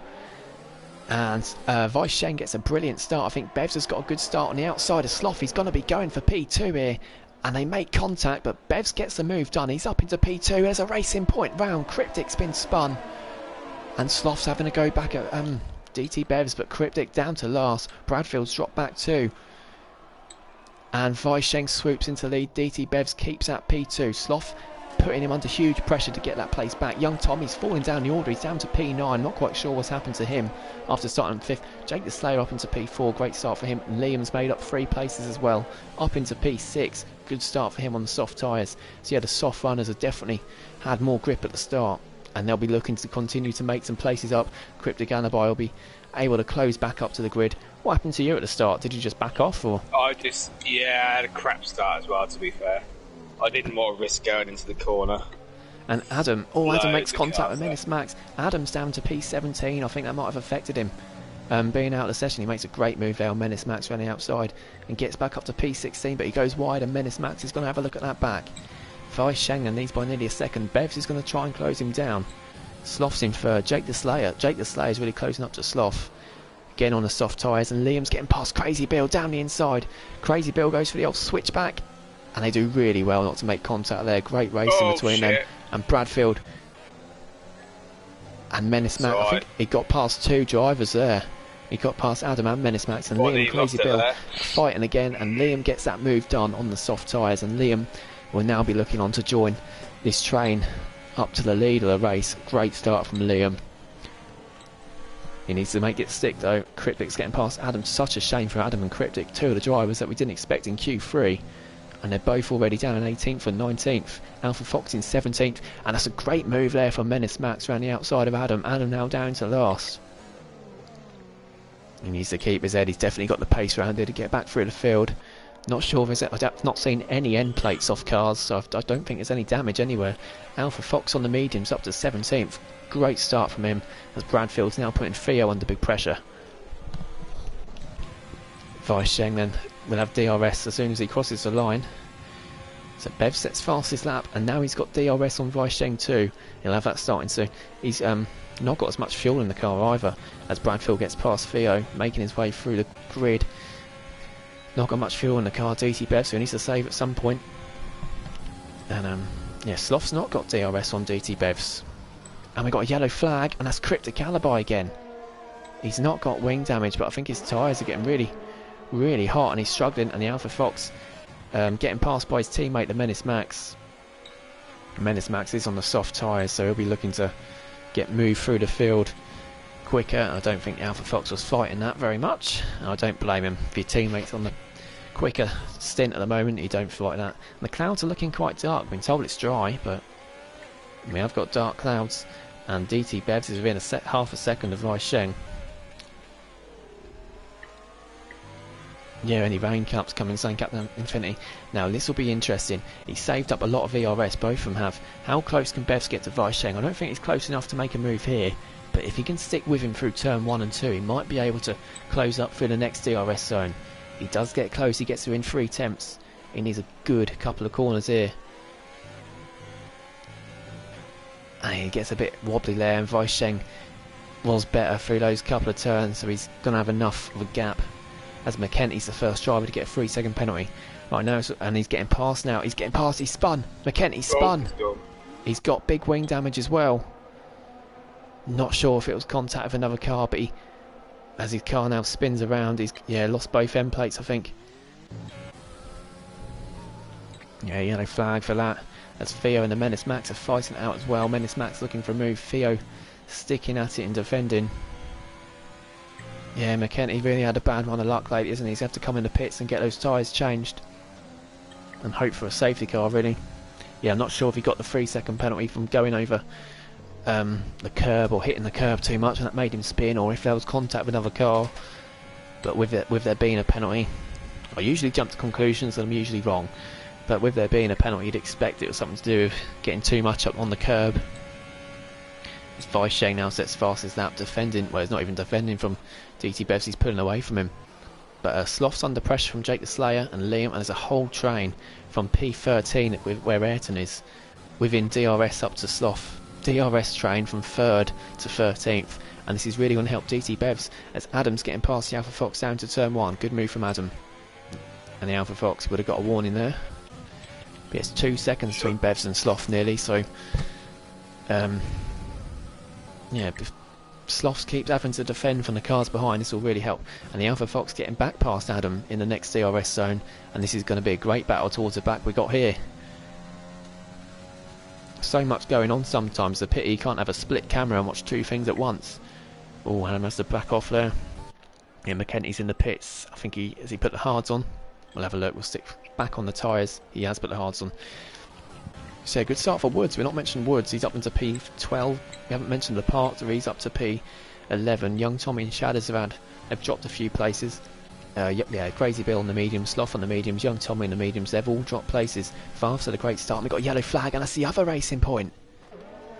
S1: And Weisheng gets a brilliant start. I think Bevs has got a good start on the outside of Sloth. He's going to be going for P2 here. And they make contact, but Bevs gets the move done. He's up into P2. There's a racing point round. Cryptic's been spun. And Sloth's having to go back at DT Bevs, but Cryptic down to last. Bradfield's dropped back too. And Weisheng swoops into lead. DT Bevs keeps at P2. Sloth putting him under huge pressure to get that place back. Young Tommy's falling down the order. He's down to P9. Not quite sure what's happened to him after starting on 5th. Jake the Slayer up into P4. Great start for him. Liam's made up 3 places as well. Up into P6. Good start for him on the soft tyres. So yeah, the soft runners have definitely had more grip at the start. And they'll be looking to continue to make some places up. Cryptic Alibi will be able to close back up to the grid. What happened to you at the start? Did you just back off, or?
S2: I had a crap start as well, to be fair. I didn't want to risk going into the corner.
S1: And Adam, Adam makes contact with Menace Max. Adam's down to P17. I think that might have affected him. Being out of the session, he makes a great move there on Menace Max running outside and gets back up to P16, but he goes wide and Menace Max is going to have a look at that back. Weisheng and leads by nearly a second. Bevs is going to try and close him down. Sloth's in third. Jake the Slayer is really closing up to Sloth. Again on the soft tyres, and Liam's getting past Crazy Bill down the inside. Crazy Bill goes for the old switchback, and they do really well not to make contact there. Great racing between them. And Bradfield and Menace Max. I think he got past 2 drivers there. He got past Adam and Menace Max, and Liam and Crazy Bill fighting again, and Liam gets that move done on the soft tyres, and Liam will now be looking on to join this train up to the lead of the race. Great start from Liam. He needs to make it stick though. Cryptic's getting past Adam. Such a shame for Adam and Cryptic, 2 of the drivers that we didn't expect in Q3. And they're both already down in 18th and 19th. Alpha Fox in 17th. And that's a great move there from Menace Max around the outside of Adam. Adam now down to last. He needs to keep his head. He's definitely got the pace around here to get back through the field. Not sure if I've not seen any end plates off cars, so I don't think there's any damage anywhere. Alpha Fox on the mediums up to 17th. Great start from him, as Bradfield's now putting Theo under big pressure. Weisheng then will have DRS as soon as he crosses the line. So Bev sets fastest lap, and now he's got DRS on Weisheng too. He'll have that starting soon. He's not got as much fuel in the car either, as Bradfield gets past Theo, making his way through the grid. Not got much fuel in the car, DT Bev, so he needs to save at some point. And yeah, Sloth's not got DRS on DT Bevs. And we got a yellow flag, and that's Cryptic Alibi again. He's not got wing damage, but I think his tyres are getting really, really hot, and he's struggling. And the Alpha Fox getting passed by his teammate, the Menace Max. Menace Max is on the soft tyres, so he'll be looking to get moved through the field quicker. I don't think Alpha Fox was fighting that very much. I don't blame him. If your teammate's on the quicker stint at the moment, you don't fight that. And the clouds are looking quite dark. I've been told it's dry, but we have got dark clouds. And DT Bevs is within half a second of Weisheng. Yeah, any rain caps coming, saying Captain Infinity. Now this will be interesting. He saved up a lot of VRS, both of them have. How close can Bevs get to Weisheng? I don't think he's close enough to make a move here, but if he can stick with him through turn 1 and 2, he might be able to close up through the next DRS zone. He does get close, he gets within 3 attempts. He needs a good couple of corners here. And he gets a bit wobbly there, and Weisheng was better through those couple of turns, so he's going to have enough of a gap. As McKenty's the first driver to get a 3-second penalty. Right now, and he's getting past now. He's getting past, he's spun. McKenty spun. He's got big wing damage as well. Not sure if it was contact with another car, but as his car now spins around, he's lost both end plates, I think. Yeah, yellow flag for that. As Theo and the Menace Max are fighting it out as well. Menace Max looking for a move. Theo sticking at it and defending. Yeah, McKenty really had a bad run of luck lately, isn't he? He's had to come in the pits and get those tyres changed. And hope for a safety car, really. Yeah, I'm not sure if he got the 3-second penalty from going over the curb or hitting the curb too much and that made him spin, or if there was contact with another car. But with there being a penalty, I usually jump to conclusions and I'm usually wrong. But with there being a penalty, you'd expect it was something to do with getting too much up on the curb. Weisheng now sets fastest lap, defending, well, he's not even defending from DT Bevs, he's pulling away from him. But Sloth's under pressure from Jake the Slayer and Liam, and there's a whole train from P13 where Ayrton is, within DRS up to Sloth. DRS train from 3rd to 13th, and this is really going to help DT Bevs as Adam's getting past the Alpha Fox down to turn 1. Good move from Adam. And the Alpha Fox would have got a warning there. But it's 2 seconds between Bevs and Sloth nearly, so yeah, if Sloth keeps having to defend from the cars behind, this will really help. And the Alpha Fox getting back past Adam in the next DRS zone, and this is going to be a great battle towards the back we got here. So much going on sometimes, the pity you can't have a split camera and watch 2 things at once. Oh, Adam has to back off there. Yeah, McKenty's in the pits. I think has he put the hards on? We'll have a look, we'll stick back on the tyres. He has put the hards on. So good start for Woods. We're not mentioning Woods, he's up into P12. We haven't mentioned the Park, he's up to P11. Young Tommy and Shadows have dropped a few places. Yeah, Crazy Bill on the mediums, Sloth on the mediums, Young Tommy in the mediums, they've all dropped places. Fast at a great start, and we've got a yellow flag, and that's the other racing point.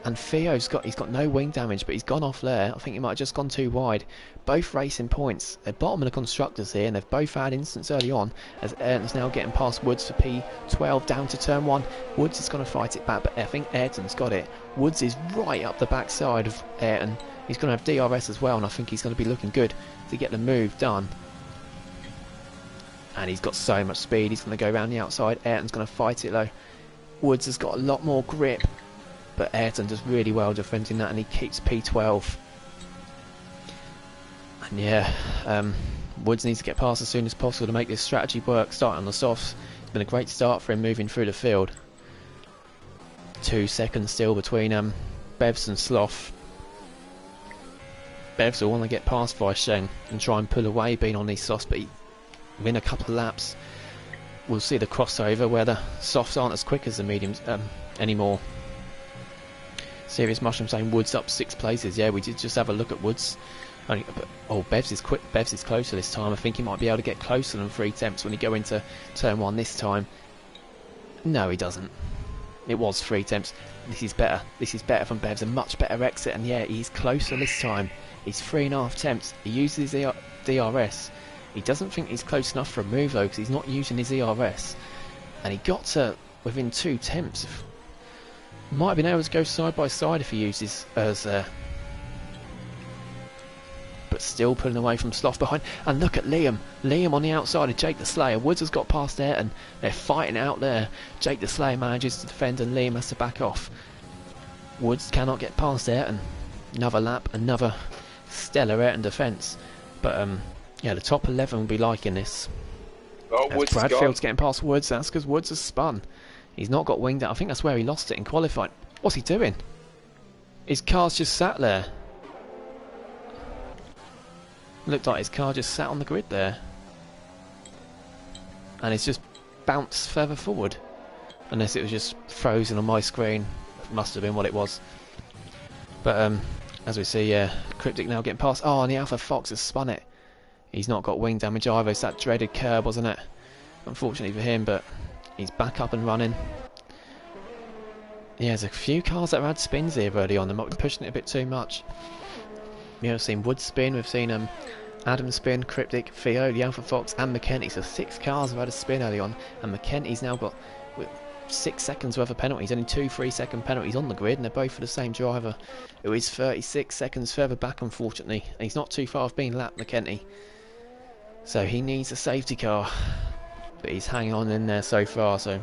S1: And Theo's got no wing damage, but he's gone off there. I think he might have just gone too wide. Both racing points. They're bottom of the constructors here, and they've both had instants early on, as Ayrton's now getting past Woods for P12 down to turn 1. Woods is going to fight it back, but I think Ayrton's got it. Woods is right up the backside of Ayrton. He's going to have DRS as well, and I think he's going to be looking good to get the move done. And he's got so much speed, he's going to go around the outside. Ayrton's going to fight it though. Woods has got a lot more grip, but Ayrton does really well defending that, and he keeps P12. And yeah, Woods needs to get past as soon as possible to make this strategy work. Starting on the softs, it's been a great start for him moving through the field. 2 seconds still between Bevs and Sloth. Bevs will want to get past Weisheng and try and pull away being on these softs, but within a couple of laps we'll see the crossover where the softs aren't as quick as the mediums anymore. Serious Mushroom saying Woods up 6 places. Yeah, we did just have a look at Woods. Oh, Bevs is quick. Bevs is closer this time. I think he might be able to get closer than 3 attempts when he go into turn 1 this time. No, he doesn't. It was 3 attempts. This is better. This is better from Bevs. A much better exit. And yeah, he's closer this time. He's 3.5 attempts. He uses his DRS. He doesn't think he's close enough for a move though, because he's not using his ERS. And he got to within 2 attempts. Might have been able to go side by side if he uses as but still pulling away from Sloth behind. And look at Liam. Liam on the outside of Jake the Slayer. Woods has got past Ayrton. They're fighting out there. Jake the Slayer manages to defend and Liam has to back off. Woods cannot get past Ayrton. Another lap, another stellar Ayrton defence. But yeah, the top 11 will be liking this.
S2: Oh, Woods
S1: Bradfield's getting past Woods. That's because Woods has spun. He's not got winged out. I think that's where he lost it in qualifying. What's he doing? His car's just sat there. Looked like his car just sat on the grid there. And it's just bounced further forward. Unless it was just frozen on my screen. It must have been what it was. But as we see, yeah, Cryptic now getting past. Oh, and the Alpha Fox has spun it. He's not got wing damage either. It's that dreaded curb, wasn't it? Unfortunately for him, but he's back up and running. Yeah, there's a few cars that have had spins here early on. They might be pushing it a bit too much. Yeah, we've seen Wood spin, we've seen Adam spin, Cryptic, Theo, the Alpha Fox, and McKenty. So 6 cars have had a spin early on, and McKenty's now got 6 seconds worth of penalties. Only 2 3-second penalties on the grid, and they're both for the same driver, who is 36 seconds further back, unfortunately. And he's not too far off being lapped, McKenty. So he needs a safety car, but he's hanging on in there so far. So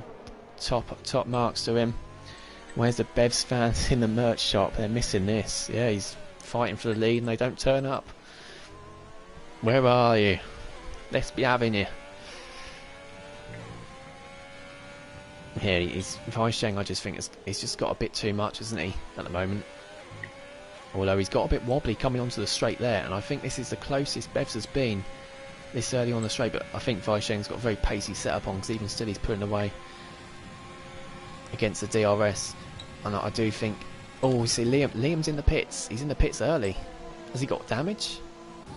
S1: top marks to him. Where's the Bevs fans in the merch shop? They're missing this. Yeah, he's fighting for the lead and they don't turn up. Where are you? Let's be having you. Here he's Weisheng. I just think he's just got a bit too much, isn't he, at the moment? Although he's got a bit wobbly coming onto the straight there, and I think this is the closest Bevs has been this early on the straight. But I think Weisheng's got a very pacey setup on, because even still he's pulling away against the DRS. And I do think, oh, we see Liam's in the pits. He's in the pits early. Has he got damage?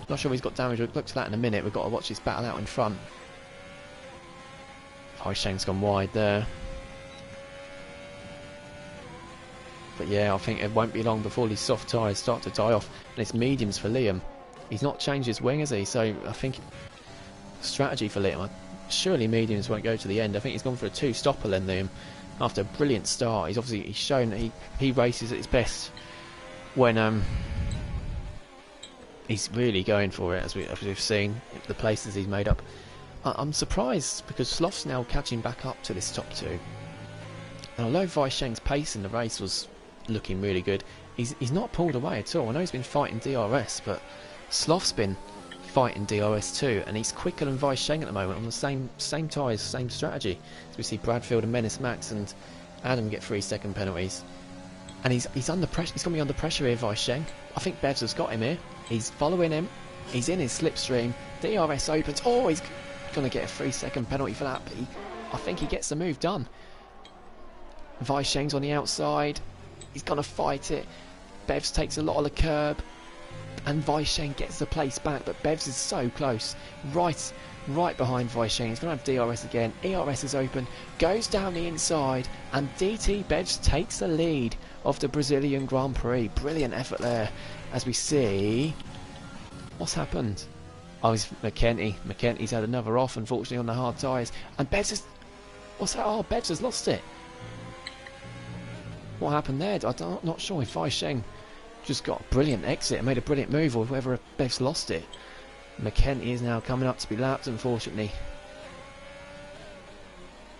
S1: Not sure if he's got damage. We'll look to that in a minute. We've got to watch this battle out in front. Weisheng's gone wide there. But yeah, I think it won't be long before these soft tyres start to die off. And it's mediums for Liam. He's not changed his wing, has he? So I think strategy for Liam, surely mediums won't go to the end. I think he's gone for a 2-stopper then, Liam. After a brilliant start, he's shown that he races at his best when he's really going for it, as we've seen the places he's made up. I'm surprised because Sloth's now catching back up to this top 2. And although Weisheng's pace in the race was looking really good, he's not pulled away at all. I know he's been fighting DRS, but Sloth's been fighting DRS too, and he's quicker than Weisheng at the moment on the same tyres, same strategy. So we see Bradfield and Menace Max and Adam get 3-second penalties. And he's under pressure. He's going to be under pressure here, Weisheng. I think Bevs has got him here. He's following him. He's in his slipstream. DRS opens. Oh, he's going to get a 3-second penalty for that, but I think he gets the move done. Weisheng's on the outside. He's going to fight it. Bevs takes a lot of the curb, and Weisheng gets the place back, but Bevs is so close, right behind Weisheng. He's going to have DRS again. ERS is open, goes down the inside, and DT Bevs takes the lead of the Brazilian Grand Prix. Brilliant effort there, as we see what's happened. Oh, it's McKenty. McKenty's had another off, unfortunately, on the hard tyres, and Bevs is, what's that? Oh, Bevs has lost it. What happened there? I'm not sure if Weisheng just got a brilliant exit and made a brilliant move, or whether Bevs lost it. McKenty is now coming up to be lapped, unfortunately.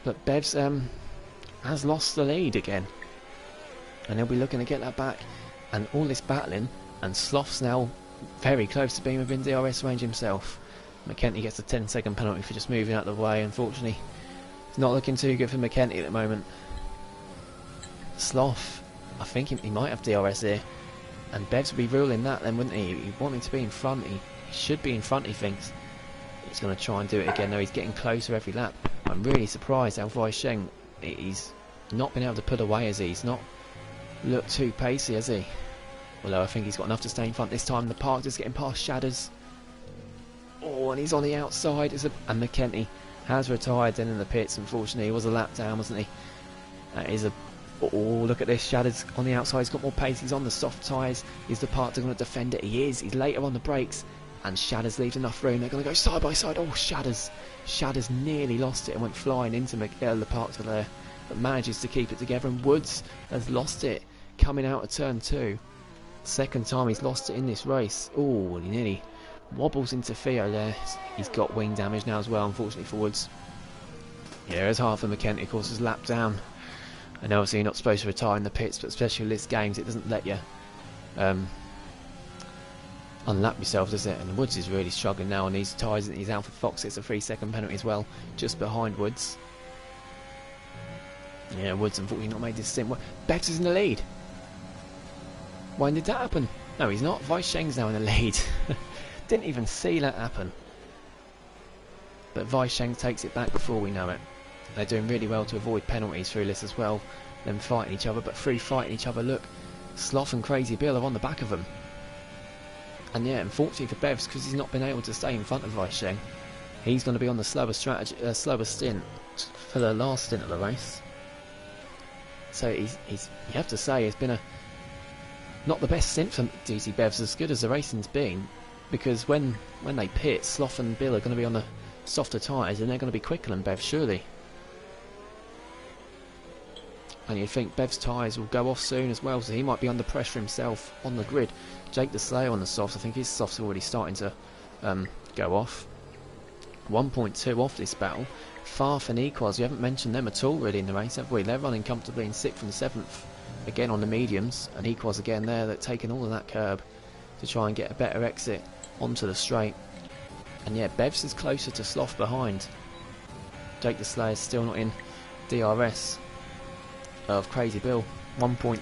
S1: But Bevs has lost the lead again, and he'll be looking to get that back. And all this battling, and Sloth's now very close to being within DRS range himself. McKenty gets a 10-second penalty for just moving out of the way, unfortunately. It's not looking too good for McKenty at the moment. Sloth, I think he might have DRS here, and Bevs would be ruling that then, wouldn't he? He wanted to be in front. He should be in front, he thinks. He's going to try and do it again, though. He's getting closer every lap. I'm really surprised how Weisheng, he's not been able to put away, has he? He's not looked too pacey, has he? Although I think he's got enough to stay in front this time. The park is getting past Shadders. Oh, and he's on the outside. And McKenty has retired then in the pits, unfortunately. He was a lap down, wasn't he? That is a... Oh, look at this. Shadders on the outside. He's got more pace. He's on the soft tyres. Is the partner going to defend it? He is. He's later on the brakes. And Shadders leaves enough room. They're going to go side by side. Oh, Shadders nearly lost it and went flying into the partner there. But manages to keep it together. And Woods has lost it coming out of turn 2. Second time he's lost it in this race. Oh, he nearly wobbles into Theo there. He's got wing damage now as well, unfortunately for Woods. Yeah, it's hard for McKenty, of course, is lapped down. And obviously you're not supposed to retire in the pits, but especially with list games, it doesn't let you unlap yourself, does it? And Woods is really struggling now on these tyres. He's out for Fox. It's a 3-second penalty as well, just behind Woods. Yeah, Woods unfortunately not made this stint. Bevs is in the lead. When did that happen? No, he's not. Weisheng's now in the lead. Didn't even see that happen. But Weisheng takes it back before we know it. They're doing really well to avoid penalties through this as well. Them fighting each other, but through fighting each other, look, Sloth and Crazy Bill are on the back of them. And yeah, unfortunately for Bevs, because he's not been able to stay in front of Weisheng, he's going to be on the slower stint for the last stint of the race. So you have to say, it's been not the best stint for DC Bevs, as good as the racing's been, because when they pit, Sloth and Bill are going to be on the softer tyres, and they're going to be quicker than Bevs, surely. And you'd think Bev's tyres will go off soon as well, so he might be under pressure himself on the grid. Jake the Slayer on the softs, I think his softs are already starting to go off. 1.2 off this battle. Farf and Equals, you haven't mentioned them at all really in the race, have we? They're running comfortably in 6th and 7th, again on the mediums, and Equals again there, they're taking all of that curb to try and get a better exit onto the straight. And yeah, Bevs is closer to Sloth behind. Jake the Slayer's still not in DRS of Crazy Bill. 1.2,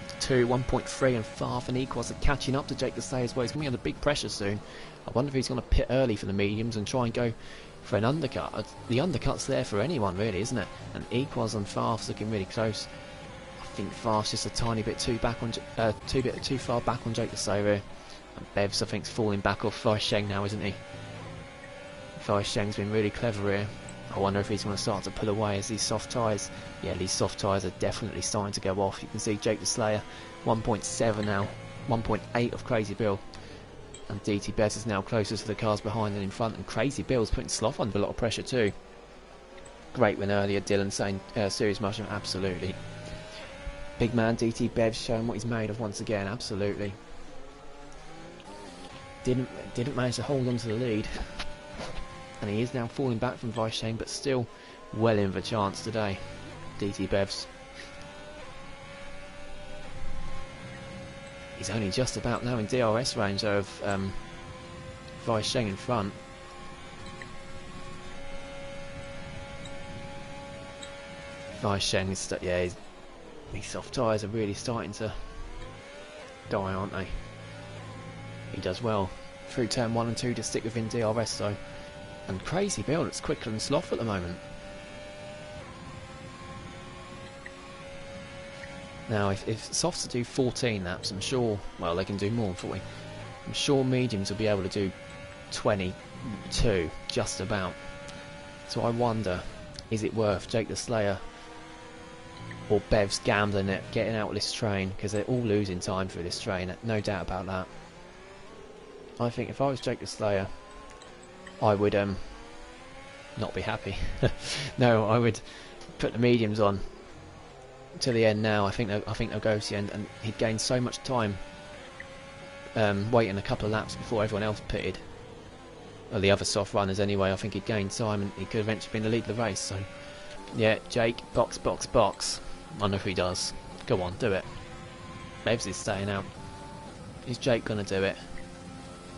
S1: 1.3, and Farf and Equals are catching up to Jake the Slayer as well. He's going to be under big pressure soon. I wonder if he's going to pit early for the mediums and try and go for an undercut. The undercut's there for anyone really, isn't it? And Equals and Farf's looking really close. I think Farf's just a tiny bit too far back on Jake the Slayer here. And Bevs, I think, is falling back off Weisheng now, isn't he? Weisheng's been really clever here. I wonder if he's going to start to pull away as these soft tyres. Yeah, these soft tyres are definitely starting to go off. You can see Jake the Slayer, 1.7 now, 1.8 of Crazy Bill. And DT Bevs is now closer to the cars behind than in front. And Crazy Bill's putting Sloth under a lot of pressure too. Great win earlier, Dylan saying Serious Mushroom, absolutely. Big man DT Bevs showing what he's made of once again, absolutely. Didn't manage to hold on to the lead. And he is now falling back from Vice Shane, but still well in for chance today. DT Bevs. He's only just about now in DRS range of Vice Shane in front. Vice Shane is yeah, these soft tyres are really starting to die, aren't they? He does well through turn 1 and 2 to stick within DRS though. And Crazy Bill looks quicker than Sloth at the moment. Now, if softs do 14 laps, I'm sure, well, they can do more than 40. I'm sure mediums will be able to do 22, just about. So I wonder, is it worth Jake the Slayer or Bev's gambling it, getting out of this train? Because they're all losing time through this train, no doubt about that. I think if I was Jake the Slayer, I would not be happy. No, I would put the mediums on to the end now. I think they'll go to the end, and he'd gain so much time waiting a couple of laps before everyone else pitted. Or the other soft runners anyway. I think he'd gain time and he could eventually be in the lead of the race. So yeah, Jake, box, box, box. Wonder if he does. Go on, do it. Bevs is staying out. Is Jake gonna do it?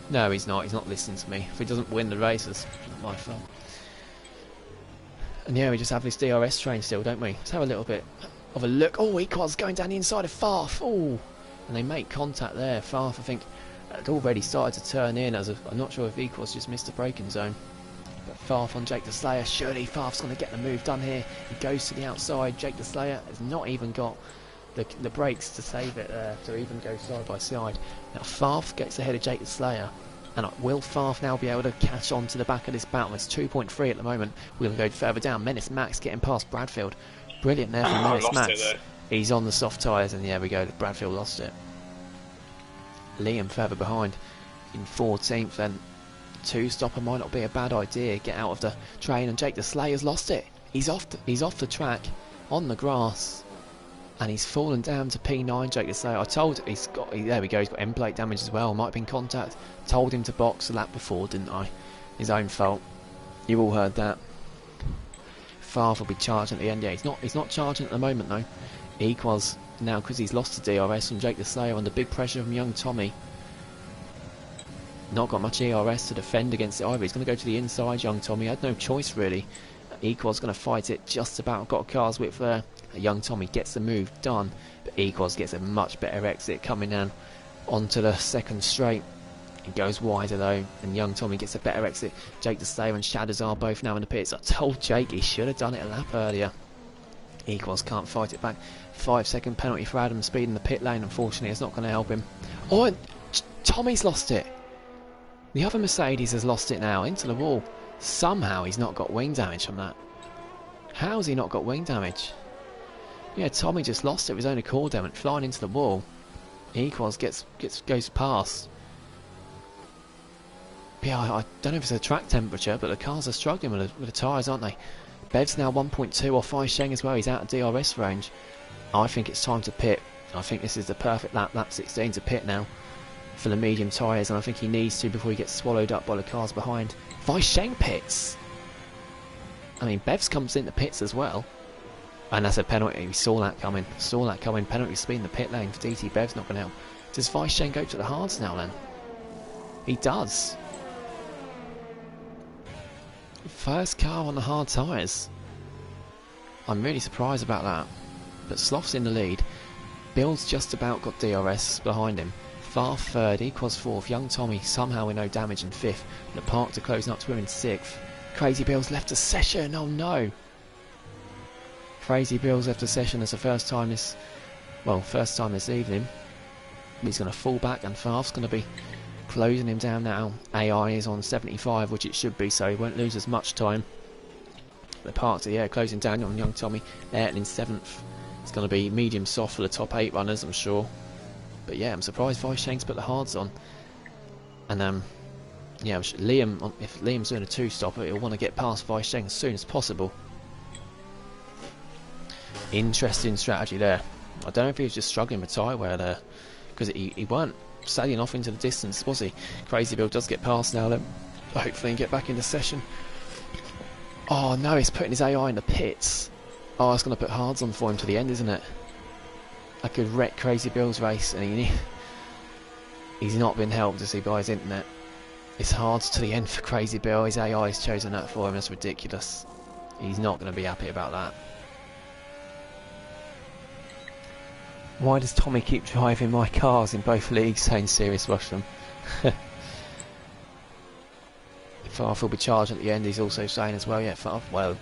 S1: No, he's not. He's not listening to me. If he doesn't win the race, it's not my fault. And yeah, we just have this DRS train still, don't we? Let's have a little bit of a look. Oh, Equals going down the inside of Farf. Oh, and they make contact there. Farf, I think, had already started to turn in. I'm not sure if Equals just missed the braking zone. But Farf on Jake the Slayer. Surely Farf's going to get the move done here. He goes to the outside. Jake the Slayer has not even got the brakes to save it to even go side by side. Now Farf gets ahead of Jake the Slayer. And will Farf now be able to catch on to the back of this battle? It's 2.3 at the moment. We're going to go further down. Menace Max getting past Bradfield. Brilliant there from Menace Max. He's on the soft tyres, and there we go. Bradfield lost it. Liam further behind in 14th. Then two-stopper might not be a bad idea. Get out of the train, and Jake the Slayer's lost it. He's off the track on the grass. And he's fallen down to P9, Jake the Slayer. I told there we go, he's got end plate damage as well. Might have been contact. Told him to box a lap before, didn't I? His own fault. You all heard that. Farf will be charging at the end. Yeah, he's not charging at the moment though. Equals now because he's lost the DRS from Jake the Slayer under big pressure from young Tommy. Not got much ERS to defend against it either. He's going to go to the inside, young Tommy. Had no choice really. Equals going to fight it just about. Got a car's width there. Young Tommy gets the move done, but Equals gets a much better exit coming down onto the second straight. He goes wider though, and young Tommy gets a better exit. Jake the Slayer and Shadows are both now in the pits. I told Jake he should have done it a lap earlier. Equals can't fight it back. 5-second penalty for Adam Speed in the pit lane. Unfortunately, it's not going to help him. Oh, and Tommy's lost it. The other Mercedes has lost it now into the wall. Somehow he's not got wing damage from that. How's he not got wing damage? Yeah, Tommy just lost it with his own accord, and flying into the wall. Equals goes past. Yeah, I don't know if it's a track temperature, but the cars are struggling with the tyres, aren't they? Bev's now 1.2 off Fai Sheng as well. He's out of DRS range. I think it's time to pit. I think this is the perfect lap 16 to pit now for the medium tyres, and I think he needs to before he gets swallowed up by the cars behind. Fai Sheng pits. I mean, Bev's comes into pits as well. And that's a penalty. We saw that coming. Penalty speed in the pit lane for DT Bev's not going to help. Does Vice Shane go to the hards now then? He does. First car on the hard tyres. I'm really surprised about that. But Sloth's in the lead. Bill's just about got DRS behind him. Farf third, Equals fourth. Young Tommy somehow with no damage in fifth. The Park to closing up to him in sixth. Crazy Bill's left the session. Oh no. Crazy Bill's left the session as the first time this evening. He's going to fall back, and Farf's going to be closing him down now. AI is on 75, which it should be, so he won't lose as much time. the parts of the air closing down on young Tommy. Ayrton in 7th. It's going to be medium soft for the top 8 runners, I'm sure. But yeah, I'm surprised Weisheng's put the hards on. And yeah, Liam, if Liam's doing a 2-stopper, he'll want to get past Weisheng as soon as possible. Interesting strategy there. I don't know if he was just struggling with tyre wear there, because he weren't sailing off into the distance, was he? Crazy Bill does get past now then. Hopefully he can get back into session. Oh no, he's putting his AI in the pits. Oh, it's going to put hards on for him to the end, isn't it? That could wreck Crazy Bill's race, and he's not been helped, as he by his internet. It's hards to the end for Crazy Bill. His AI has chosen that for him. That's ridiculous. He's not going to be happy about that. Why does Tommy keep driving my cars in both leagues, saying Serious Russian? Farf will be charged at the end, he's also saying as well. Yeah, Farf, well,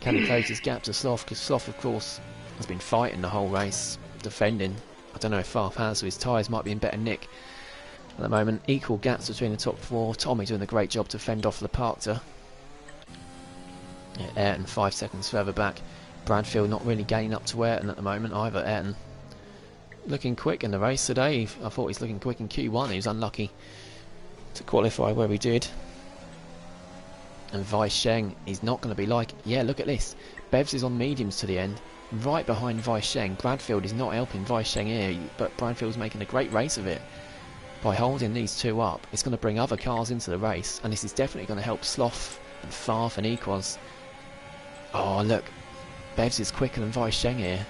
S1: can he close his gap to Sloth? Because Sloth, of course, has been fighting the whole race, defending. I don't know if Farf has, so his tyres might be in better nick at the moment. Equal gaps between the top 4. Tommy doing a great job to fend off the Parkter. Yeah, Ayrton 5 seconds further back. Bradfield not really gaining up to Ayrton at the moment either. Ayrton looking quick in the race today. I thought he's looking quick in Q1. He was unlucky to qualify where he did. And Weisheng is not going to be like... Yeah, look at this. Bevs is on mediums to the end, right behind Weisheng. Bradfield is not helping Weisheng here, but Bradfield's making a great race of it. By holding these two up, it's going to bring other cars into the race, and this is definitely going to help Sloth and Farf and Equaz. Oh, look. Bevs is quicker than Weisheng here.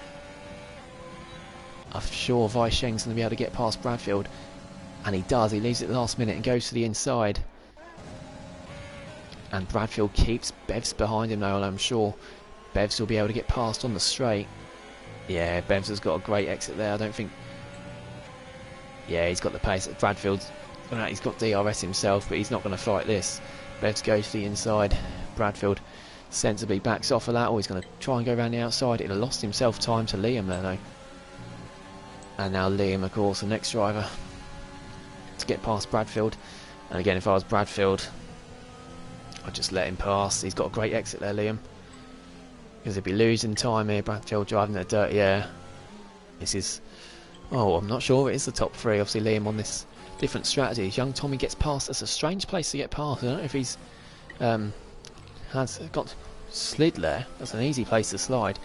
S1: I'm sure Weisheng's going to be able to get past Bradfield. And he does. He leaves it last minute and goes to the inside. And Bradfield keeps Bevs behind him now, and I'm sure Bevs will be able to get past on the straight. Yeah, Bevs has got a great exit there. I don't think... Yeah, he's got the pace. Bradfield's... He's got DRS himself, but he's not going to fight this. Bevs goes to the inside. Bradfield sensibly backs off of that, or he's going to try and go around the outside. He'd have lost himself time to Liam there, though. And now Liam, of course, the next driver to get past Bradfield. And again, if I was Bradfield, I'd just let him pass. He's got a great exit there, Liam. Because he'd be losing time here. Bradfield driving the dirty air. This is... Oh, I'm not sure it is the top 3. Obviously, Liam on this different strategy. Young Tommy gets past. That's a strange place to get past. I don't know if he's has got slid there. That's an easy place to slide.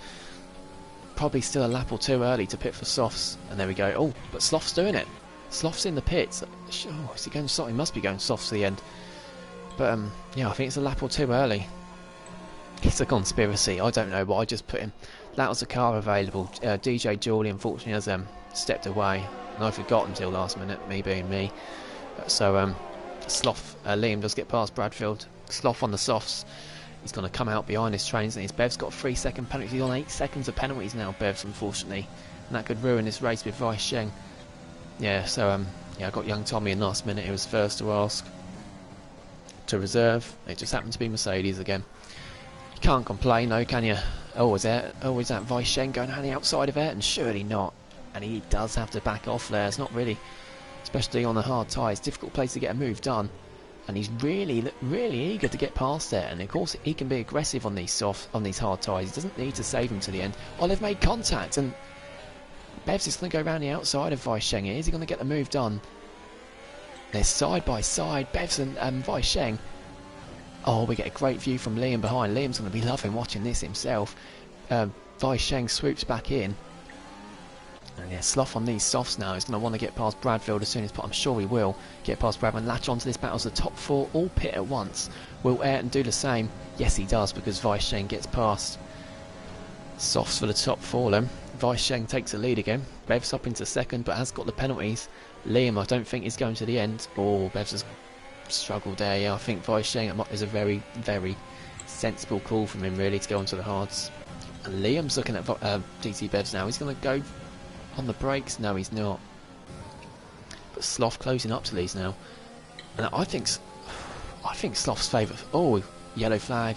S1: Probably still a lap or 2 early to pit for Softs. And there we go. Oh, but Sloth's doing it. Sloth's in the pits. Oh, is he going soft? He must be going soft to the end. But yeah, I think it's a lap or 2 early. It's a conspiracy. I don't know, but I just put him. That was a car available. DJ Geordie unfortunately has stepped away, and I forgot until last minute, me being me. So Sloth, Liam does get past Bradfield. Sloth on the softs. He's going to come out behind his trains, and his Bev's got a 3-second penalty. He's on 8 seconds of penalties now, Bev's, unfortunately, and that could ruin this race with Weisheng. Yeah, so yeah, I got young Tommy in last minute. He was first to ask to reserve. It just happened to be Mercedes again. You can't complain though, can you? Oh, is that Weisheng going on the outside of Ayrton? Surely not. And he does have to back off there. It's not really, especially on the hard tyres, difficult place to get a move done. And he's really eager to get past there. And of course, he can be aggressive on these hard tyres. He doesn't need to save them to the end. Oh, they've made contact, and Bevs is going to go around the outside of Weisheng. Is he going to get the move done? They're side by side, Bevs and Weisheng. Oh, we get a great view from Liam behind. Liam's going to be loving watching this himself. Weisheng swoops back in. And yeah, Sloth on these softs now. He's going to want to get past Bradfield as soon as possible. I'm sure he will get past Bradfield and latch onto this battle as the top 4 all pit at once. Will Ayrton do the same? Yes, he does, because Weisheng gets past. Softs for the top 4 then. Weisheng takes the lead again. Bev's up into second, but has got the penalties. Liam, I don't think, is going to the end. Oh, Bev's has struggled there. Yeah, I think Weisheng is a very, very sensible call from him, really, to go onto the hards. And Liam's looking at DT Bevs now. He's going to go on the brakes. No, he's not. But Sloth closing up to these now. And I think Sloth's favourite. Oh, yellow flag.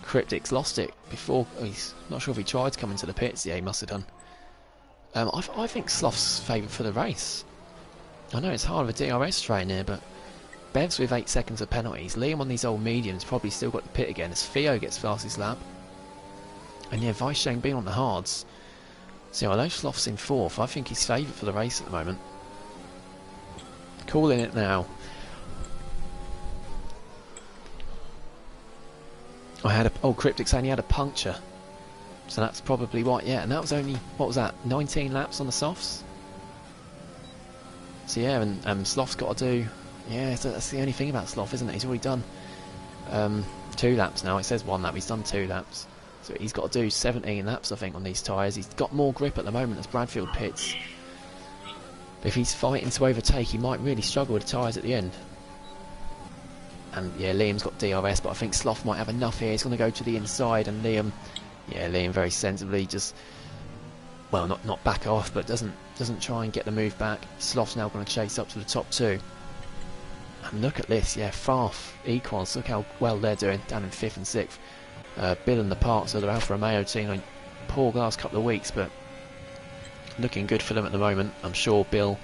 S1: Cryptic's lost it before. He's not sure if he tried to come into the pits. Yeah, he must have done. I think Sloth's favourite for the race. I know it's hard with DRS train here, but Bev's with 8 seconds of penalties. Liam on these old mediums probably still got the pit again as Theo gets fastest lap. And yeah, Weisheng being on the hards. So although Sloth's in 4th, I think he's favourite for the race at the moment. Calling it now. Cryptic saying he had a puncture. So that's probably what, yeah, and that was only, what was that, 19 laps on the softs? So yeah, and Sloth's got to do, yeah, so that's the only thing about Sloth, isn't it? He's already done 2 laps now. It says 1 lap, he's done 2 laps. So he's got to do 17 laps, I think, on these tyres. He's got more grip at the moment as Bradfield pits. But if he's fighting to overtake, he might really struggle with the tyres at the end. And yeah, Liam's got DRS, but I think Sloth might have enough here. He's going to go to the inside, and Liam very sensibly just, well, not back off, but doesn't try and get the move back. Sloth's now going to chase up to the top 2. And look at this, yeah, Farf, Equals, look how well they're doing, down in 5th and 6th. Bill and the Park, so the Alfa Romeo team, like, poor last couple of weeks, but looking good for them at the moment. I'm sure Bill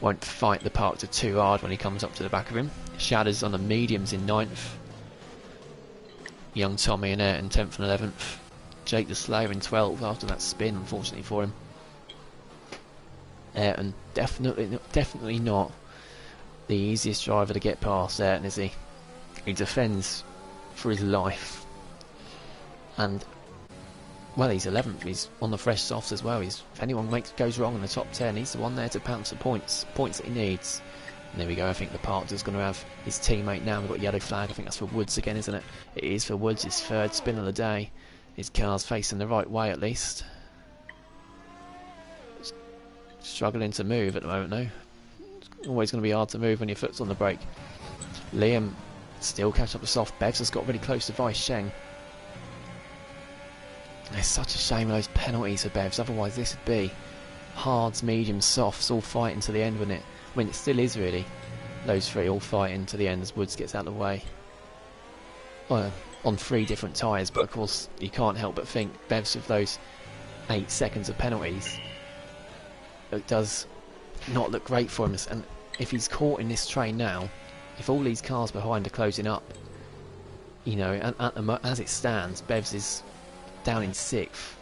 S1: won't fight the Park too hard when he comes up to the back of him. Shadders on the mediums in 9th. Young Tommy and Ayrton 10th and 11th. Jake the Slayer in 12th after that spin, unfortunately for him. Ayrton definitely not the easiest driver to get past, Ayrton, is he? He defends for his life. And well, he's 11th, he's on the fresh softs as well. If anyone goes wrong in the top 10, he's the one there to pounce the points that he needs. And there we go, I think the Park's going to have his teammate now. We've got yellow flag, I think that's for Woods again, isn't it? It is for Woods, his 3rd spin of the day. His car's facing the right way at least. Struggling to move at the moment though. It's always going to be hard to move when your foot's on the brake. Liam still catching up to Soft. Bevs has got really close to Weisheng. It's such a shame those penalties for Bevs, otherwise this would be hards, mediums, softs all fighting to the end, wouldn't it? I mean, it still is really. Those 3 all fighting to the end as Woods gets out of the way. On 3 different tyres, but of course you can't help but think Bevs with those 8 seconds of penalties, it does not look great for him. And if he's caught in this train now, if all these cars behind are closing up, you know, and as it stands, Bevs is down in 6th,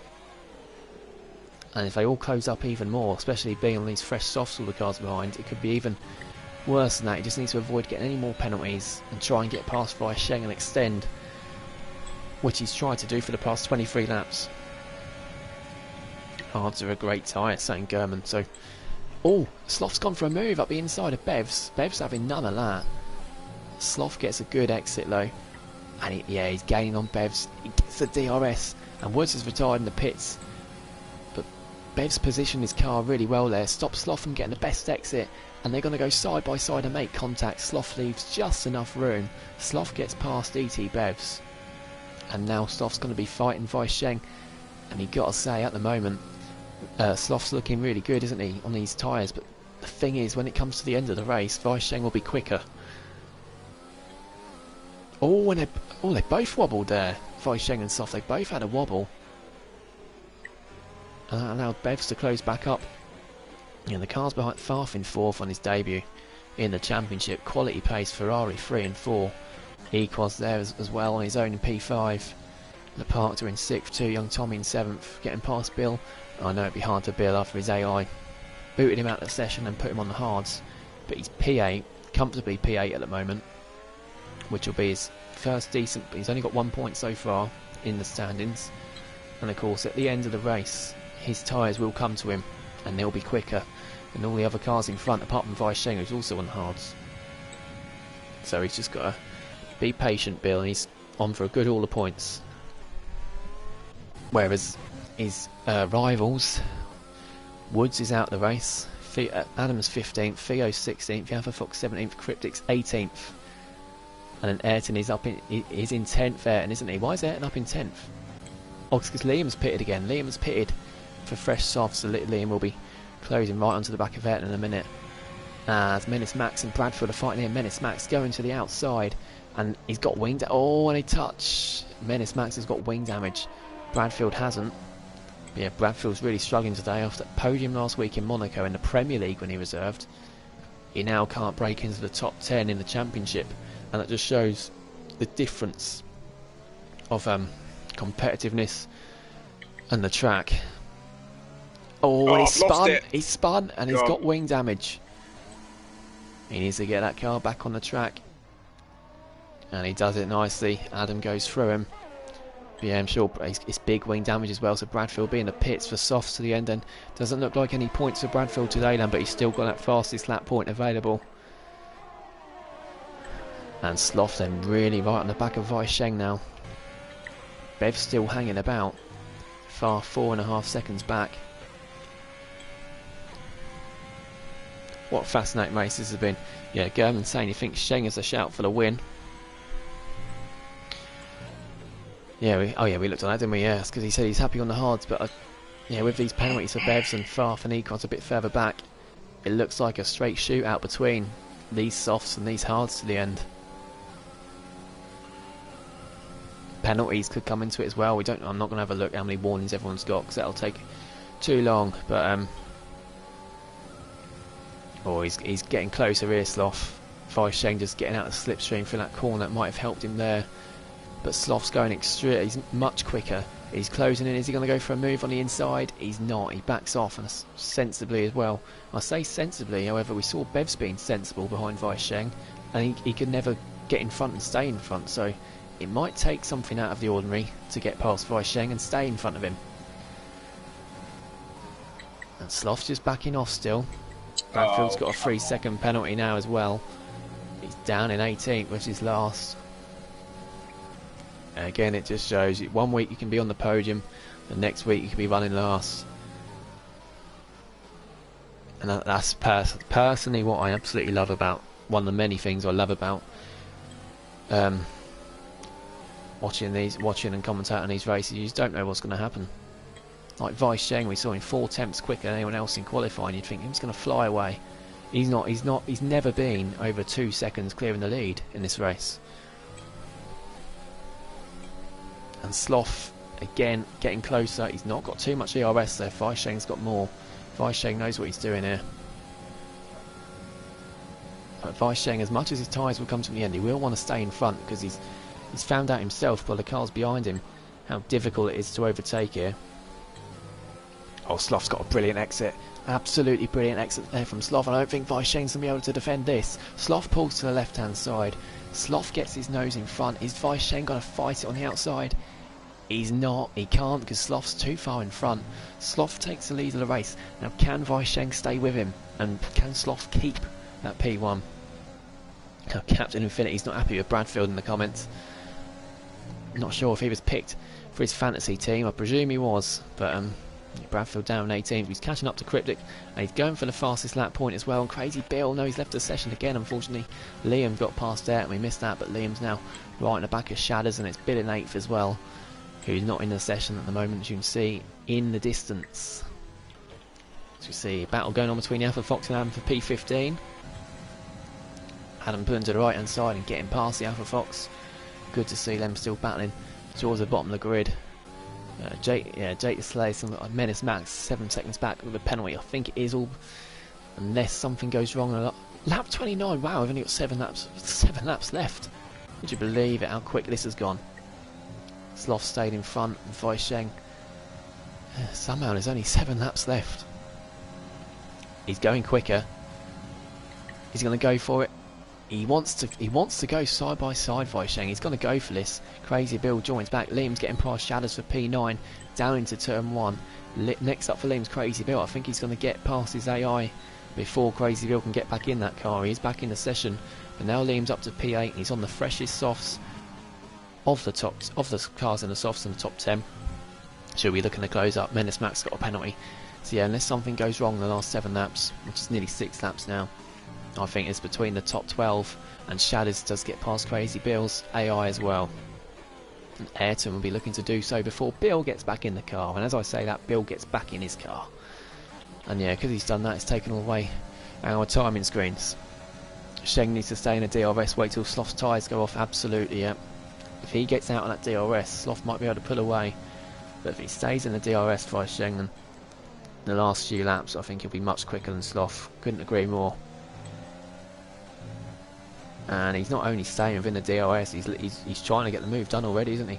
S1: and if they all close up even more, especially being on these fresh softs, all the cars behind, it could be even worse than that. He just needs to avoid getting any more penalties and try and get past Weisheng and extend, which he's tried to do for the past 23 laps. Hards are a great tyre, saying German. So, Sloth's gone for a move up the inside of Bevs. Bevs having none of that. Sloth gets a good exit though, and he's gaining on Bevs. He gets the DRS, and Woods is retired in the pits. But Bevs positioned his car really well there, stops Sloth from getting the best exit, and they're going to go side by side and make contact. Sloth leaves just enough room. Sloth gets past ET Bevs, and now Sloth's going to be fighting Weisheng. And you've got to say, at the moment, Sloth's looking really good, isn't he, on these tyres? But the thing is, when it comes to the end of the race, Weisheng will be quicker. They both wobbled there. Weisheng and Sloth, they both had a wobble. And that allowed Bevs to close back up. Yeah, the car's behind Farf in 4th on his debut in the Championship. Quality pace, Ferrari 3 and 4. Equals there as well on his own in P5. The Parks are in 6th too. Young Tommy in 7th, getting past Bill. I know it'd be hard to Bill after his AI booted him out of the session and put him on the hards. But he's P8, comfortably P8 at the moment, which will be his first decent. But he's only got 1 point so far in the standings. And of course, at the end of the race, his tyres will come to him, and they'll be quicker than all the other cars in front, apart from Weisheng, who's also on hards. So he's just got to be patient, Bill, and he's on for a good haul of points. Whereas his rivals, Woods is out of the race, Adams 15th, Theo 16th, Yaffa Fox 17th, Cryptic's 18th, and then Ayrton is is in 10th, Ayrton, isn't he? Why is Ayrton up in 10th? Oh, it's because Liam's pitted again. Liam's pitted for fresh softs, so Liam will be closing right onto the back of Ayrton in a minute. As Menace Max and Bradford are fighting here. Menace Max going to the outside, and he's got wing damage. Oh, and a touch. Menace Max has got wing damage. Bradfield hasn't. But yeah, Bradfield's really struggling today after that podium last week in Monaco in the Premier League when he reserved. he now can't break into the top 10 in the championship, and that just shows the difference of competitiveness and the track. Oh, and he's spun, and he's got wing damage. He needs to get that car back on the track, and he does it nicely. Adam goes through him. But yeah, I'm sure it's big wing damage as well, so Bradfield be in the pits for softs to the end, and doesn't look like any points for Bradfield today then, but he's still got that fastest lap point available. And Sloth then really right on the back of Weisheng now. Bev's still hanging about, far 4.5 seconds back. What fascinating races have been. Yeah, German saying he thinks Sheng is a shout for the win. Yeah, we looked on that, didn't we? Yeah, because he said he's happy on the hards, but yeah, with these penalties for Bevs and Farf and Econs a bit further back, it looks like a straight shootout between these softs and these hards to the end. Penalties could come into it as well. I'm not going to have a look how many warnings everyone's got, because that'll take too long. But oh, he's getting closer here, Sloth. Weisheng just getting out of the slipstream for that corner that might have helped him there. But Sloth's going extreme. He's much quicker. He's closing in. Is he going to go for a move on the inside? He's not. He backs off, and sensibly as well. I say sensibly, however, we saw Bev's being sensible behind Weisheng, and he could never get in front and stay in front. So it might take something out of the ordinary to get past Weisheng and stay in front of him. And Sloth's just backing off still. Bradfield's got a 3-second penalty now as well. He's down in 18th, which is last. Again, it just shows you 1 week you can be on the podium, the next week you can be running last. And that's personally what I absolutely love about, one of the many things I love about watching and commentating these races. You just don't know what's going to happen. Like Weisheng, we saw him 4 tenths quicker than anyone else in qualifying. You'd think he's going to fly away. He's not. He's never been over 2 seconds clearing the lead in this race. And Sloth, again, getting closer. He's not got too much ERS there. Weisheng's got more. Weisheng knows what he's doing here. But Weisheng, as much as his tyres will come to the end, he will want to stay in front, because he's found out himself while the car's behind him how difficult it is to overtake here. Oh, Sloth's got a brilliant exit. Absolutely brilliant exit there from Sloth. I don't think Weisheng's going to be able to defend this. Sloth pulls to the left-hand side. Sloth gets his nose in front. Is Weisheng going to fight it on the outside? He's not. He can't, because Sloth's too far in front. Sloth takes the lead of the race. Now, can Weisheng stay with him? And can Sloth keep that P1? Now, Captain Infinity's not happy with Bradfield in the comments. Not sure if he was picked for his fantasy team. I presume he was, but Bradfield down 18. He's catching up to Cryptic, and he's going for the fastest lap point as well. And Crazy Bill, no, he's left the session again, unfortunately. Liam got past there and we missed that, but Liam's now right in the back of Shadders, and it's Bill in 8th as well, who's not in the session at the moment, as you can see in the distance. As you see, battle going on between Alpha Fox and Adam for P15. Adam pulling to the right hand side and getting past the Alpha Fox. Good to see them still battling towards the bottom of the grid. Jake the Slayer, Menace Max 7 seconds back with a penalty. I think it is all, unless something goes wrong. Lap 29. Wow, we've only got 7 laps left. Would you believe it? How quick this has gone? Sloth stayed in front, and Weisheng, somehow there's only 7 laps left. He's going quicker. He's going to go for it. He wants to go side by side, Weisheng. He's going to go for this. Crazy Bill joins back. Liam's getting past Shadows for P9, down into turn 1. Next up for Liam's Crazy Bill. I think he's going to get past his AI before Crazy Bill can get back in that car. He's back in the session, but now Liam's up to P8. And he's on the freshest softs of the cars in the softs in the top 10. Should we looking to close up? Menace Max got a penalty. So yeah, unless something goes wrong in the last 7 laps, which is nearly 6 laps now, I think it's between the top 12, and Shadders does get past Crazy Bill's AI as well. And Ayrton will be looking to do so before Bill gets back in the car. And as I say that, Bill gets back in his car. And yeah, because he's done that, it's taken away our timing screens. Sheng needs to stay in a DRS, wait till Sloth's tyres go off. Absolutely, yeah. If he gets out on that DRS, Sloth might be able to pull away. But if he stays in the DRS for Sheng, then the last few laps, I think he'll be much quicker than Sloth. Couldn't agree more. And he's not only staying within the DRS, he's trying to get the move done already, isn't he?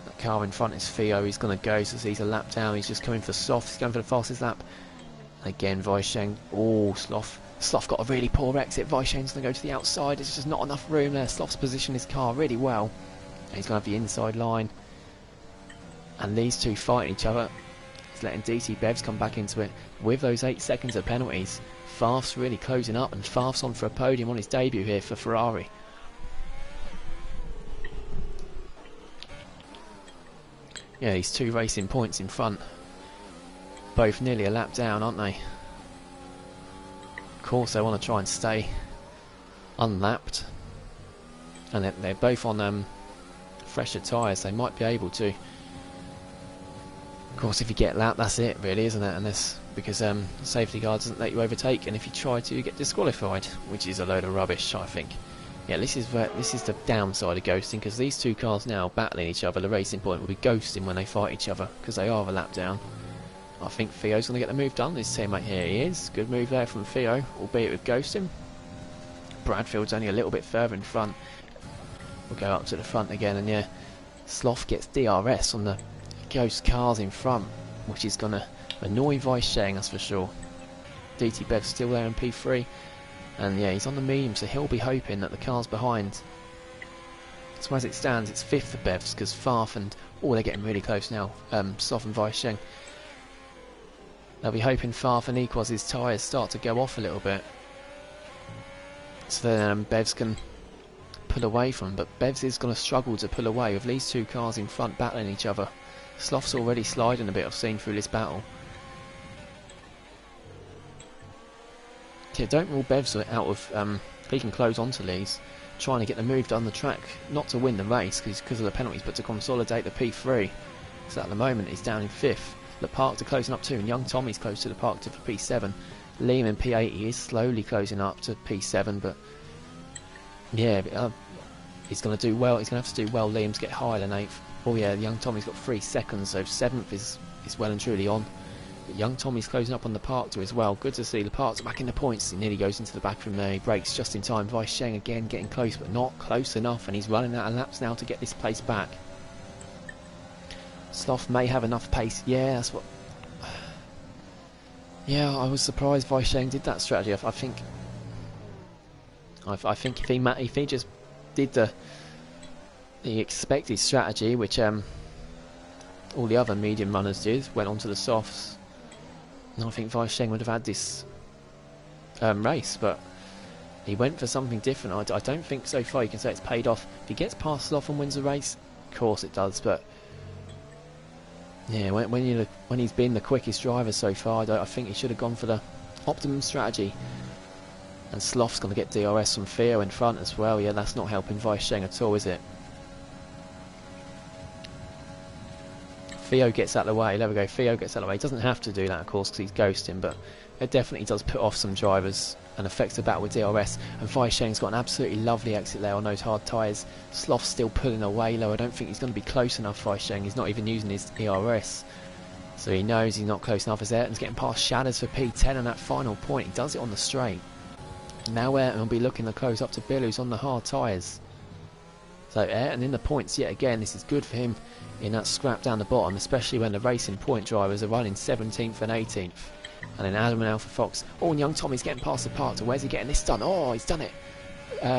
S1: That car in front is Theo. He's going to go, so he's a lap down. He's just coming for soft. He's going for the fastest lap. Again, Weisheng. Oh, Sloth. Sloth got a really poor exit. Weisheng's going to go to the outside. There's just not enough room there. Sloth's positioned his car really well. And he's going to have the inside line. And these two fighting each other. He's letting DT Bevs come back into it. With those 8 seconds of penalties, Farf's really closing up, and Farf's on for a podium on his debut here for Ferrari. Yeah, these two racing points in front. Both nearly a lap down, aren't they? Of course, they want to try and stay unlapped. And they're both on fresher tyres. They might be able to. Of course, if you get lapped, that's it, really, isn't it? Unless, because the safety car doesn't let you overtake, and if you try to, you get disqualified, which is a load of rubbish, I think. Yeah, this is the downside of ghosting, because these two cars now battling each other. The racing point will be ghosting when they fight each other, because they are a lap down. I think Theo's going to get the move done. His teammate here he is. Good move there from Theo, albeit with ghosting. Bradfield's only a little bit further in front. We'll go up to the front again, and yeah, Sloth gets DRS on the ghost cars in front, which is going to annoy Weisheng, that's for sure. DT Bev's still there in P3, and yeah, he's on the medium, so he'll be hoping that the cars behind. So as it stands, it's 5th for Bevs, because Farf and they're getting really close now. Sloth and Weisheng. They'll be hoping Farf and Equaz's tyres start to go off a little bit, so then Bevs can pull away from them. But Bevs is going to struggle to pull away with these two cars in front battling each other. Sloth's already sliding a bit, I've seen through this battle. Yeah, don't rule Bevs out of he can close onto these, trying to get the move down the track, not to win the race because of the penalties, but to consolidate the P3. So at the moment he's down in 5th. The Park to closing up too, and young Tommy's close to the Park to for P7. Liam in P8, he is slowly closing up to P7, but yeah, he's going to do well. He's going to have to do well, Liam, to get higher than 8th. Oh yeah, young Tommy's got 3 seconds, so 7th is well and truly on. But young Tommy's closing up on the Park as well. Good to see the Park's back in the points. He nearly goes into the back from there. He breaks just in time. Weisheng again getting close, but not close enough, and he's running out of laps now to get this place back. Sloth may have enough pace. Yeah, that's what. Yeah, I was surprised Weisheng did that strategy. I think if he just did the expected strategy, which all the other medium runners did, went onto the softs, I think Weisheng would have had this race, but he went for something different. I don't think so far you can say it's paid off. If he gets past Sloth and wins the race, of course it does, but yeah, when he's been the quickest driver so far, I think he should have gone for the optimum strategy. And Sloth's going to get DRS from Theo in front as well. Yeah, that's not helping Weisheng at all, is it? Theo gets out of the way. There we go. Theo gets out of the way. He doesn't have to do that, of course, because he's ghosting, but it definitely does put off some drivers and affects the battle with DRS. And Weisheng's got an absolutely lovely exit there on those hard tyres. Sloth's still pulling away low. I don't think he's going to be close enough, Weisheng. He's not even using his ERS. So he knows he's not close enough as Ayrton's getting past Shadows for P10 on that final point. He does it on the straight. Now Ayrton will be looking to close up to Bill, who's on the hard tyres. So Ayrton in the points yet again. This is good for him in that scrap down the bottom, especially when the racing point drivers are running 17th and 18th. And then Adam and Alpha Fox. Oh, and young Tommy's getting past the Park. Where's he getting this done? Oh, he's done it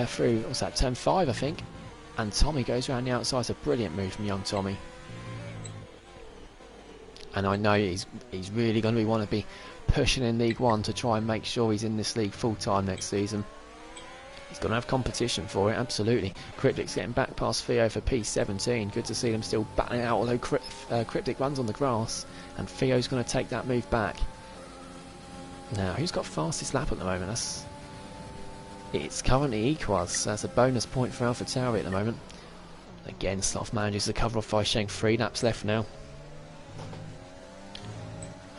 S1: through, what's that, turn 5, I think. And Tommy goes around the outside. It's a brilliant move from young Tommy. And I know he's really going to want to be pushing in League 1 to try and make sure he's in this league full-time next season. He's going to have competition for it, absolutely. Cryptic's getting back past Theo for P17. Good to see them still battling out, although Cryptic runs on the grass. And Theo's going to take that move back. Now, who's got fastest lap at the moment? It's currently Equaz. That's a bonus point for AlphaTauri at the moment. Again, Sloth manages to cover off Weisheng. 3 laps left now.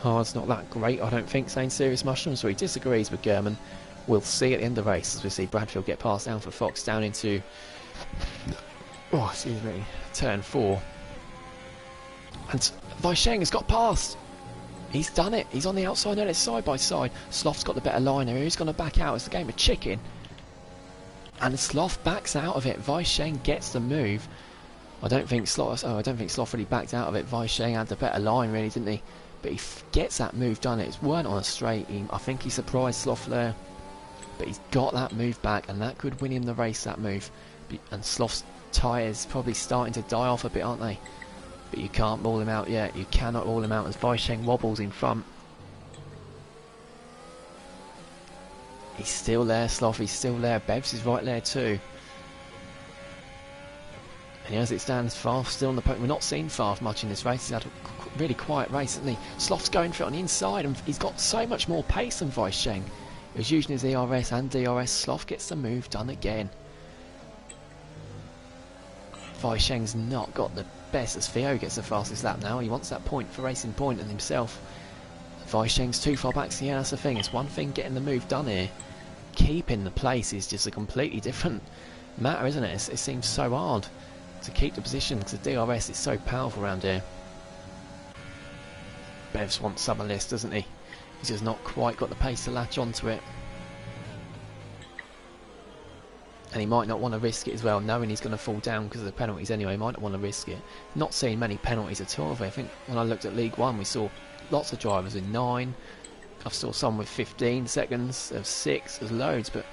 S1: Hard's not that great, I don't think, saying Serious Mushroom, so he disagrees with German. We'll see at the end of the race as we see Bradfield get past Alpha Fox down into turn 4. And Weisheng has got past. He's done it. He's on the outside now. It's side by side. Sloth's got the better line here. Who's going to back out? It's a game of chicken. And Sloth backs out of it. Weisheng gets the move. I don't think Sloth really backed out of it. Weisheng had the better line, really, didn't he? But he gets that move done. It weren't on a straight. I think he surprised Sloth there. But he's got that move back, and that could win him the race, that move. And Sloth's tyres probably starting to die off a bit, aren't they? But you can't rule him out yet. You cannot rule him out as Weisheng wobbles in front. He's still there, Sloth. He's still there. Bevs is right there too. And as it stands, Farf still on the podium. We're not seeing Farf much in this race. He's had a really quiet race, hasn't he? Sloth's going for it on the inside, and he's got so much more pace than Weisheng. He was using his ERS and DRS. Sloth gets the move done again. Weisheng's not got the best as Theo gets the fastest lap now. He wants that point for Racing Point and himself. Weisheng's too far back, so yeah, that's the thing. It's one thing getting the move done here. Keeping the place is just a completely different matter, isn't it? It seems so hard to keep the position because the DRS is so powerful around here. Bevs wants summer list, doesn't he? He's just not quite got the pace to latch onto it. And he might not want to risk it as well, knowing he's going to fall down because of the penalties anyway. He might not want to risk it. Not seeing many penalties at all. I think when I looked at League One, we saw lots of drivers with 9. I saw some with 15 seconds, of 6, there's loads, but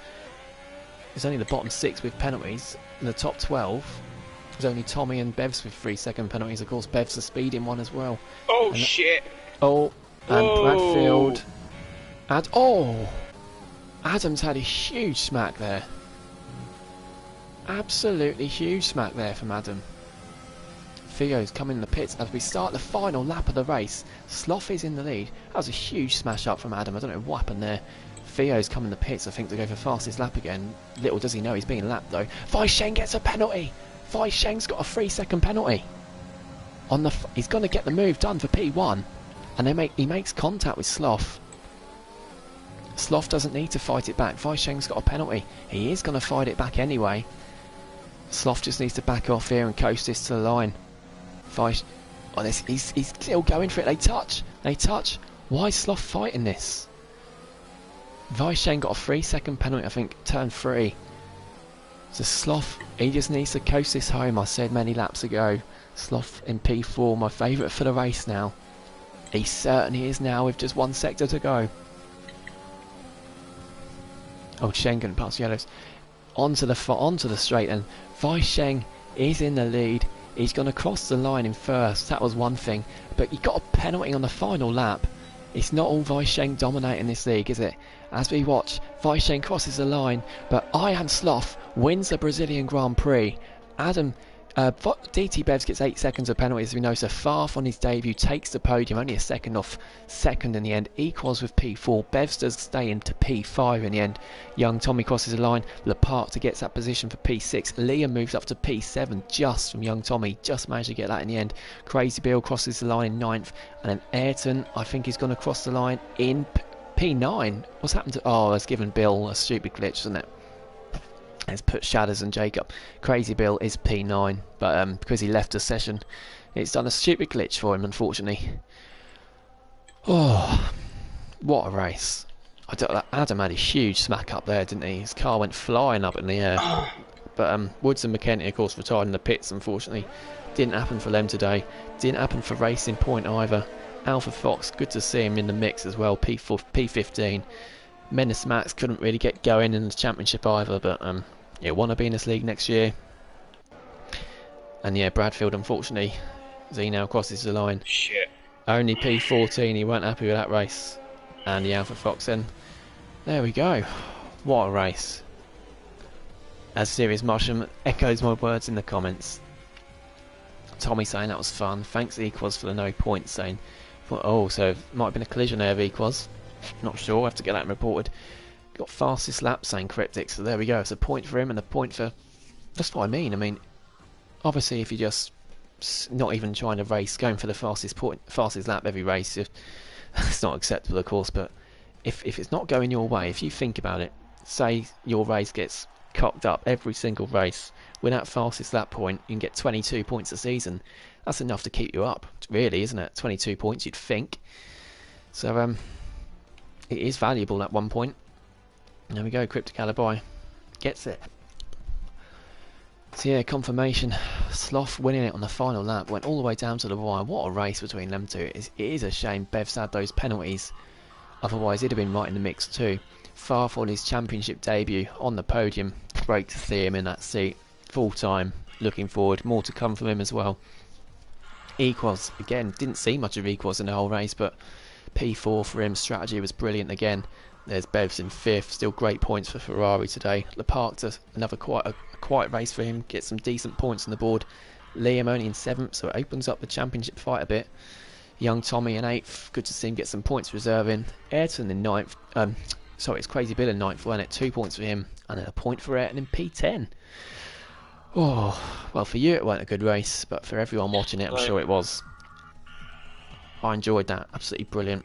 S1: it's only the bottom 6 with penalties. In the top 12, there's only Tommy and Bevs with 3-second penalties. Of course, Bevs the speeding one as well.
S2: Oh, and shit!
S1: Oh, and whoa. Bradfield. And oh! Adam's had a huge smack there. Absolutely huge smack there from Adam. Theo's coming in the pits as we start the final lap of the race. Sloth is in the lead. That was a huge smash up from Adam. I don't know what happened there. Theo's coming in the pits, I think, to go for fastest lap again. Little does he know he's being lapped though. Weisheng gets a penalty. Weisheng's got a 3-second penalty. He's going to get the move done for P1, and he makes contact with Sloth. Sloth doesn't need to fight it back. Weisheng's got a penalty. He is going to fight it back anyway. Sloth just needs to back off here and coast this to the line. He's still going for it. They touch. Why is Sloth fighting this? Weisheng got a 3-second penalty, I think, turn 3. So Sloth, he just needs to coast this home. I said many laps ago, Sloth in P4, my favourite for the race now. He certainly is now with just one sector to go. Oh, Schengen past yellows. Onto the straight, and Weisheng is in the lead. He's going to cross the line in first. That was one thing. But he got a penalty on the final lap. It's not all Weisheng dominating this league, is it? As we watch, Weisheng crosses the line, but Ian Sloth wins the Brazilian Grand Prix. DT Bevs gets 8 seconds of penalties, as we know, so Farf on his debut takes the podium, only a second off second in the end, equals with P4. Bevs does stay into P5 in the end. Young Tommy crosses the line, Leparte gets that position for P6. Liam moves up to P7 just from Young Tommy, just managed to get that in the end. Crazy Bill crosses the line in 9th, and then Ayrton, I think, is going to cross the line in P9. What's happened to... Oh, it's given Bill a stupid glitch, isn't it? It's put Shadders and Jacob. Crazy Bill is P9, but because he left the session, it's done a stupid glitch for him, unfortunately. Oh, what a race. Adam had a huge smack up there, didn't he? His car went flying up in the air. But Woods and McKenty, of course, retired in the pits, unfortunately. Didn't happen for them today. Didn't happen for Racing Point either. Alpha Fox, good to see him in the mix as well, P15. Menace Max couldn't really get going in the championship either, but yeah, want to be in this league next year. And yeah, Bradfield, unfortunately, as he now crosses the line.
S2: Shit.
S1: Only P14, he weren't happy with that race. And the Alpha Fox then. There we go. What a race. As Serious Mushroom echoes my words in the comments. Tommy saying that was fun. Thanks Equals for the no points, saying, oh, so it might have been a collision there of Equals. Not sure, I have to get that reported. Got fastest lap, saying Cryptic, so there we go. It's a point for him and a point for... That's what I mean. I mean, obviously if you're just not even trying to race, going for the fastest lap every race, it's not acceptable, of course, but if it's not going your way, if you think about it, say your race gets cocked up every single race, with that fastest lap point, you can get 22 points a season. That's enough to keep you up, really, isn't it? 22 points, you'd think. So, it is valuable at one point. There we go, Cryptic Alibi gets it. So yeah, confirmation. Sloth winning it on the final lap. Went all the way down to the wire. What a race between them two. It is a shame Bev's had those penalties. Otherwise, he'd have been right in the mix too. Farf on his championship debut on the podium. Great to see him in that seat. Full time. Looking forward. More to come from him as well. Equals, again, didn't see much of Equals in the whole race, but P4 for him. Strategy was brilliant again. There's Bev's in 5th. Still great points for Ferrari today. Leparc, another quiet race for him. Gets some decent points on the board. Liam only in 7th, so it opens up the championship fight a bit. Young Tommy in 8th. Good to see him get some points reserving. Ayrton in 9th. Sorry, it's Crazy Bill in 9th, wasn't it? 2 points for him. And then a point for Ayrton in P10. Oh, well, for you it wasn't a good race, but for everyone watching it, I'm sure it was. I enjoyed that. Absolutely brilliant.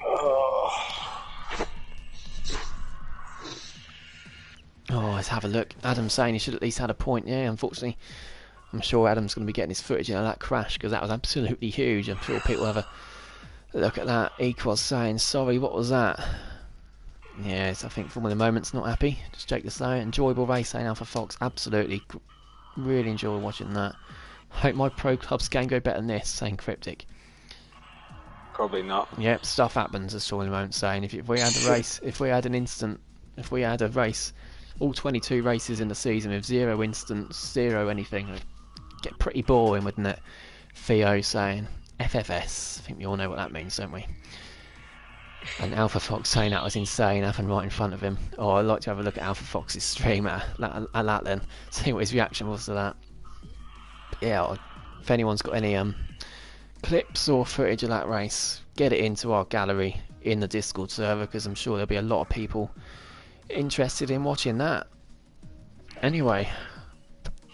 S1: Oh, let's have a look. Adam's saying he should at least had a point. Yeah, unfortunately, I'm sure Adam's going to be getting his footage of that crash because that was absolutely huge. I'm sure people have a look at that. Equals saying, sorry, what was that? Yes, I think for one of the moments, not happy. Just Jake the Slayer. Enjoyable race, saying Alpha Fox. Absolutely. Really enjoy watching that. Hope my pro clubs can go better than this, saying Cryptic.
S2: Probably not.
S1: Yep, stuff happens, as Sean won't saying. If we had a race, if we had a race, all 22 races in the season with 0 instants, 0 anything, it'd get pretty boring, wouldn't it? Theo saying FFS. I think we all know what that means, don't we? And Alpha Fox saying that was insane, happened right in front of him. Oh, I'd like to have a look at Alpha Fox's stream at that then, see what his reaction was to that. But yeah, if anyone's got any clips or footage of that race, get it into our gallery in the Discord server, because I'm sure there'll be a lot of people interested in watching that. Anyway,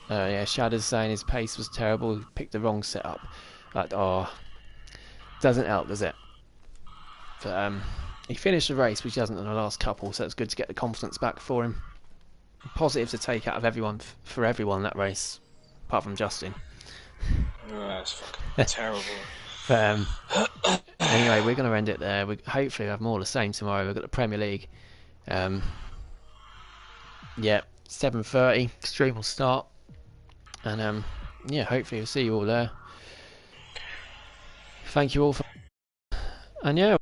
S1: yeah, Shadow's saying his pace was terrible, he picked the wrong setup. Like, oh, doesn't help, does it? But he finished the race, which he hasn't done the last couple, so it's good to get the confidence back for him. Positive to take out of everyone, for everyone in that race, apart from Justin.
S2: Oh, that's fucking terrible.
S1: But anyway, we're going to end it there. Hopefully have more of the same tomorrow. We've got the Premier League. Yeah, 7:30 stream will start, and yeah, hopefully we'll see you all there. Thank you all for, and yeah,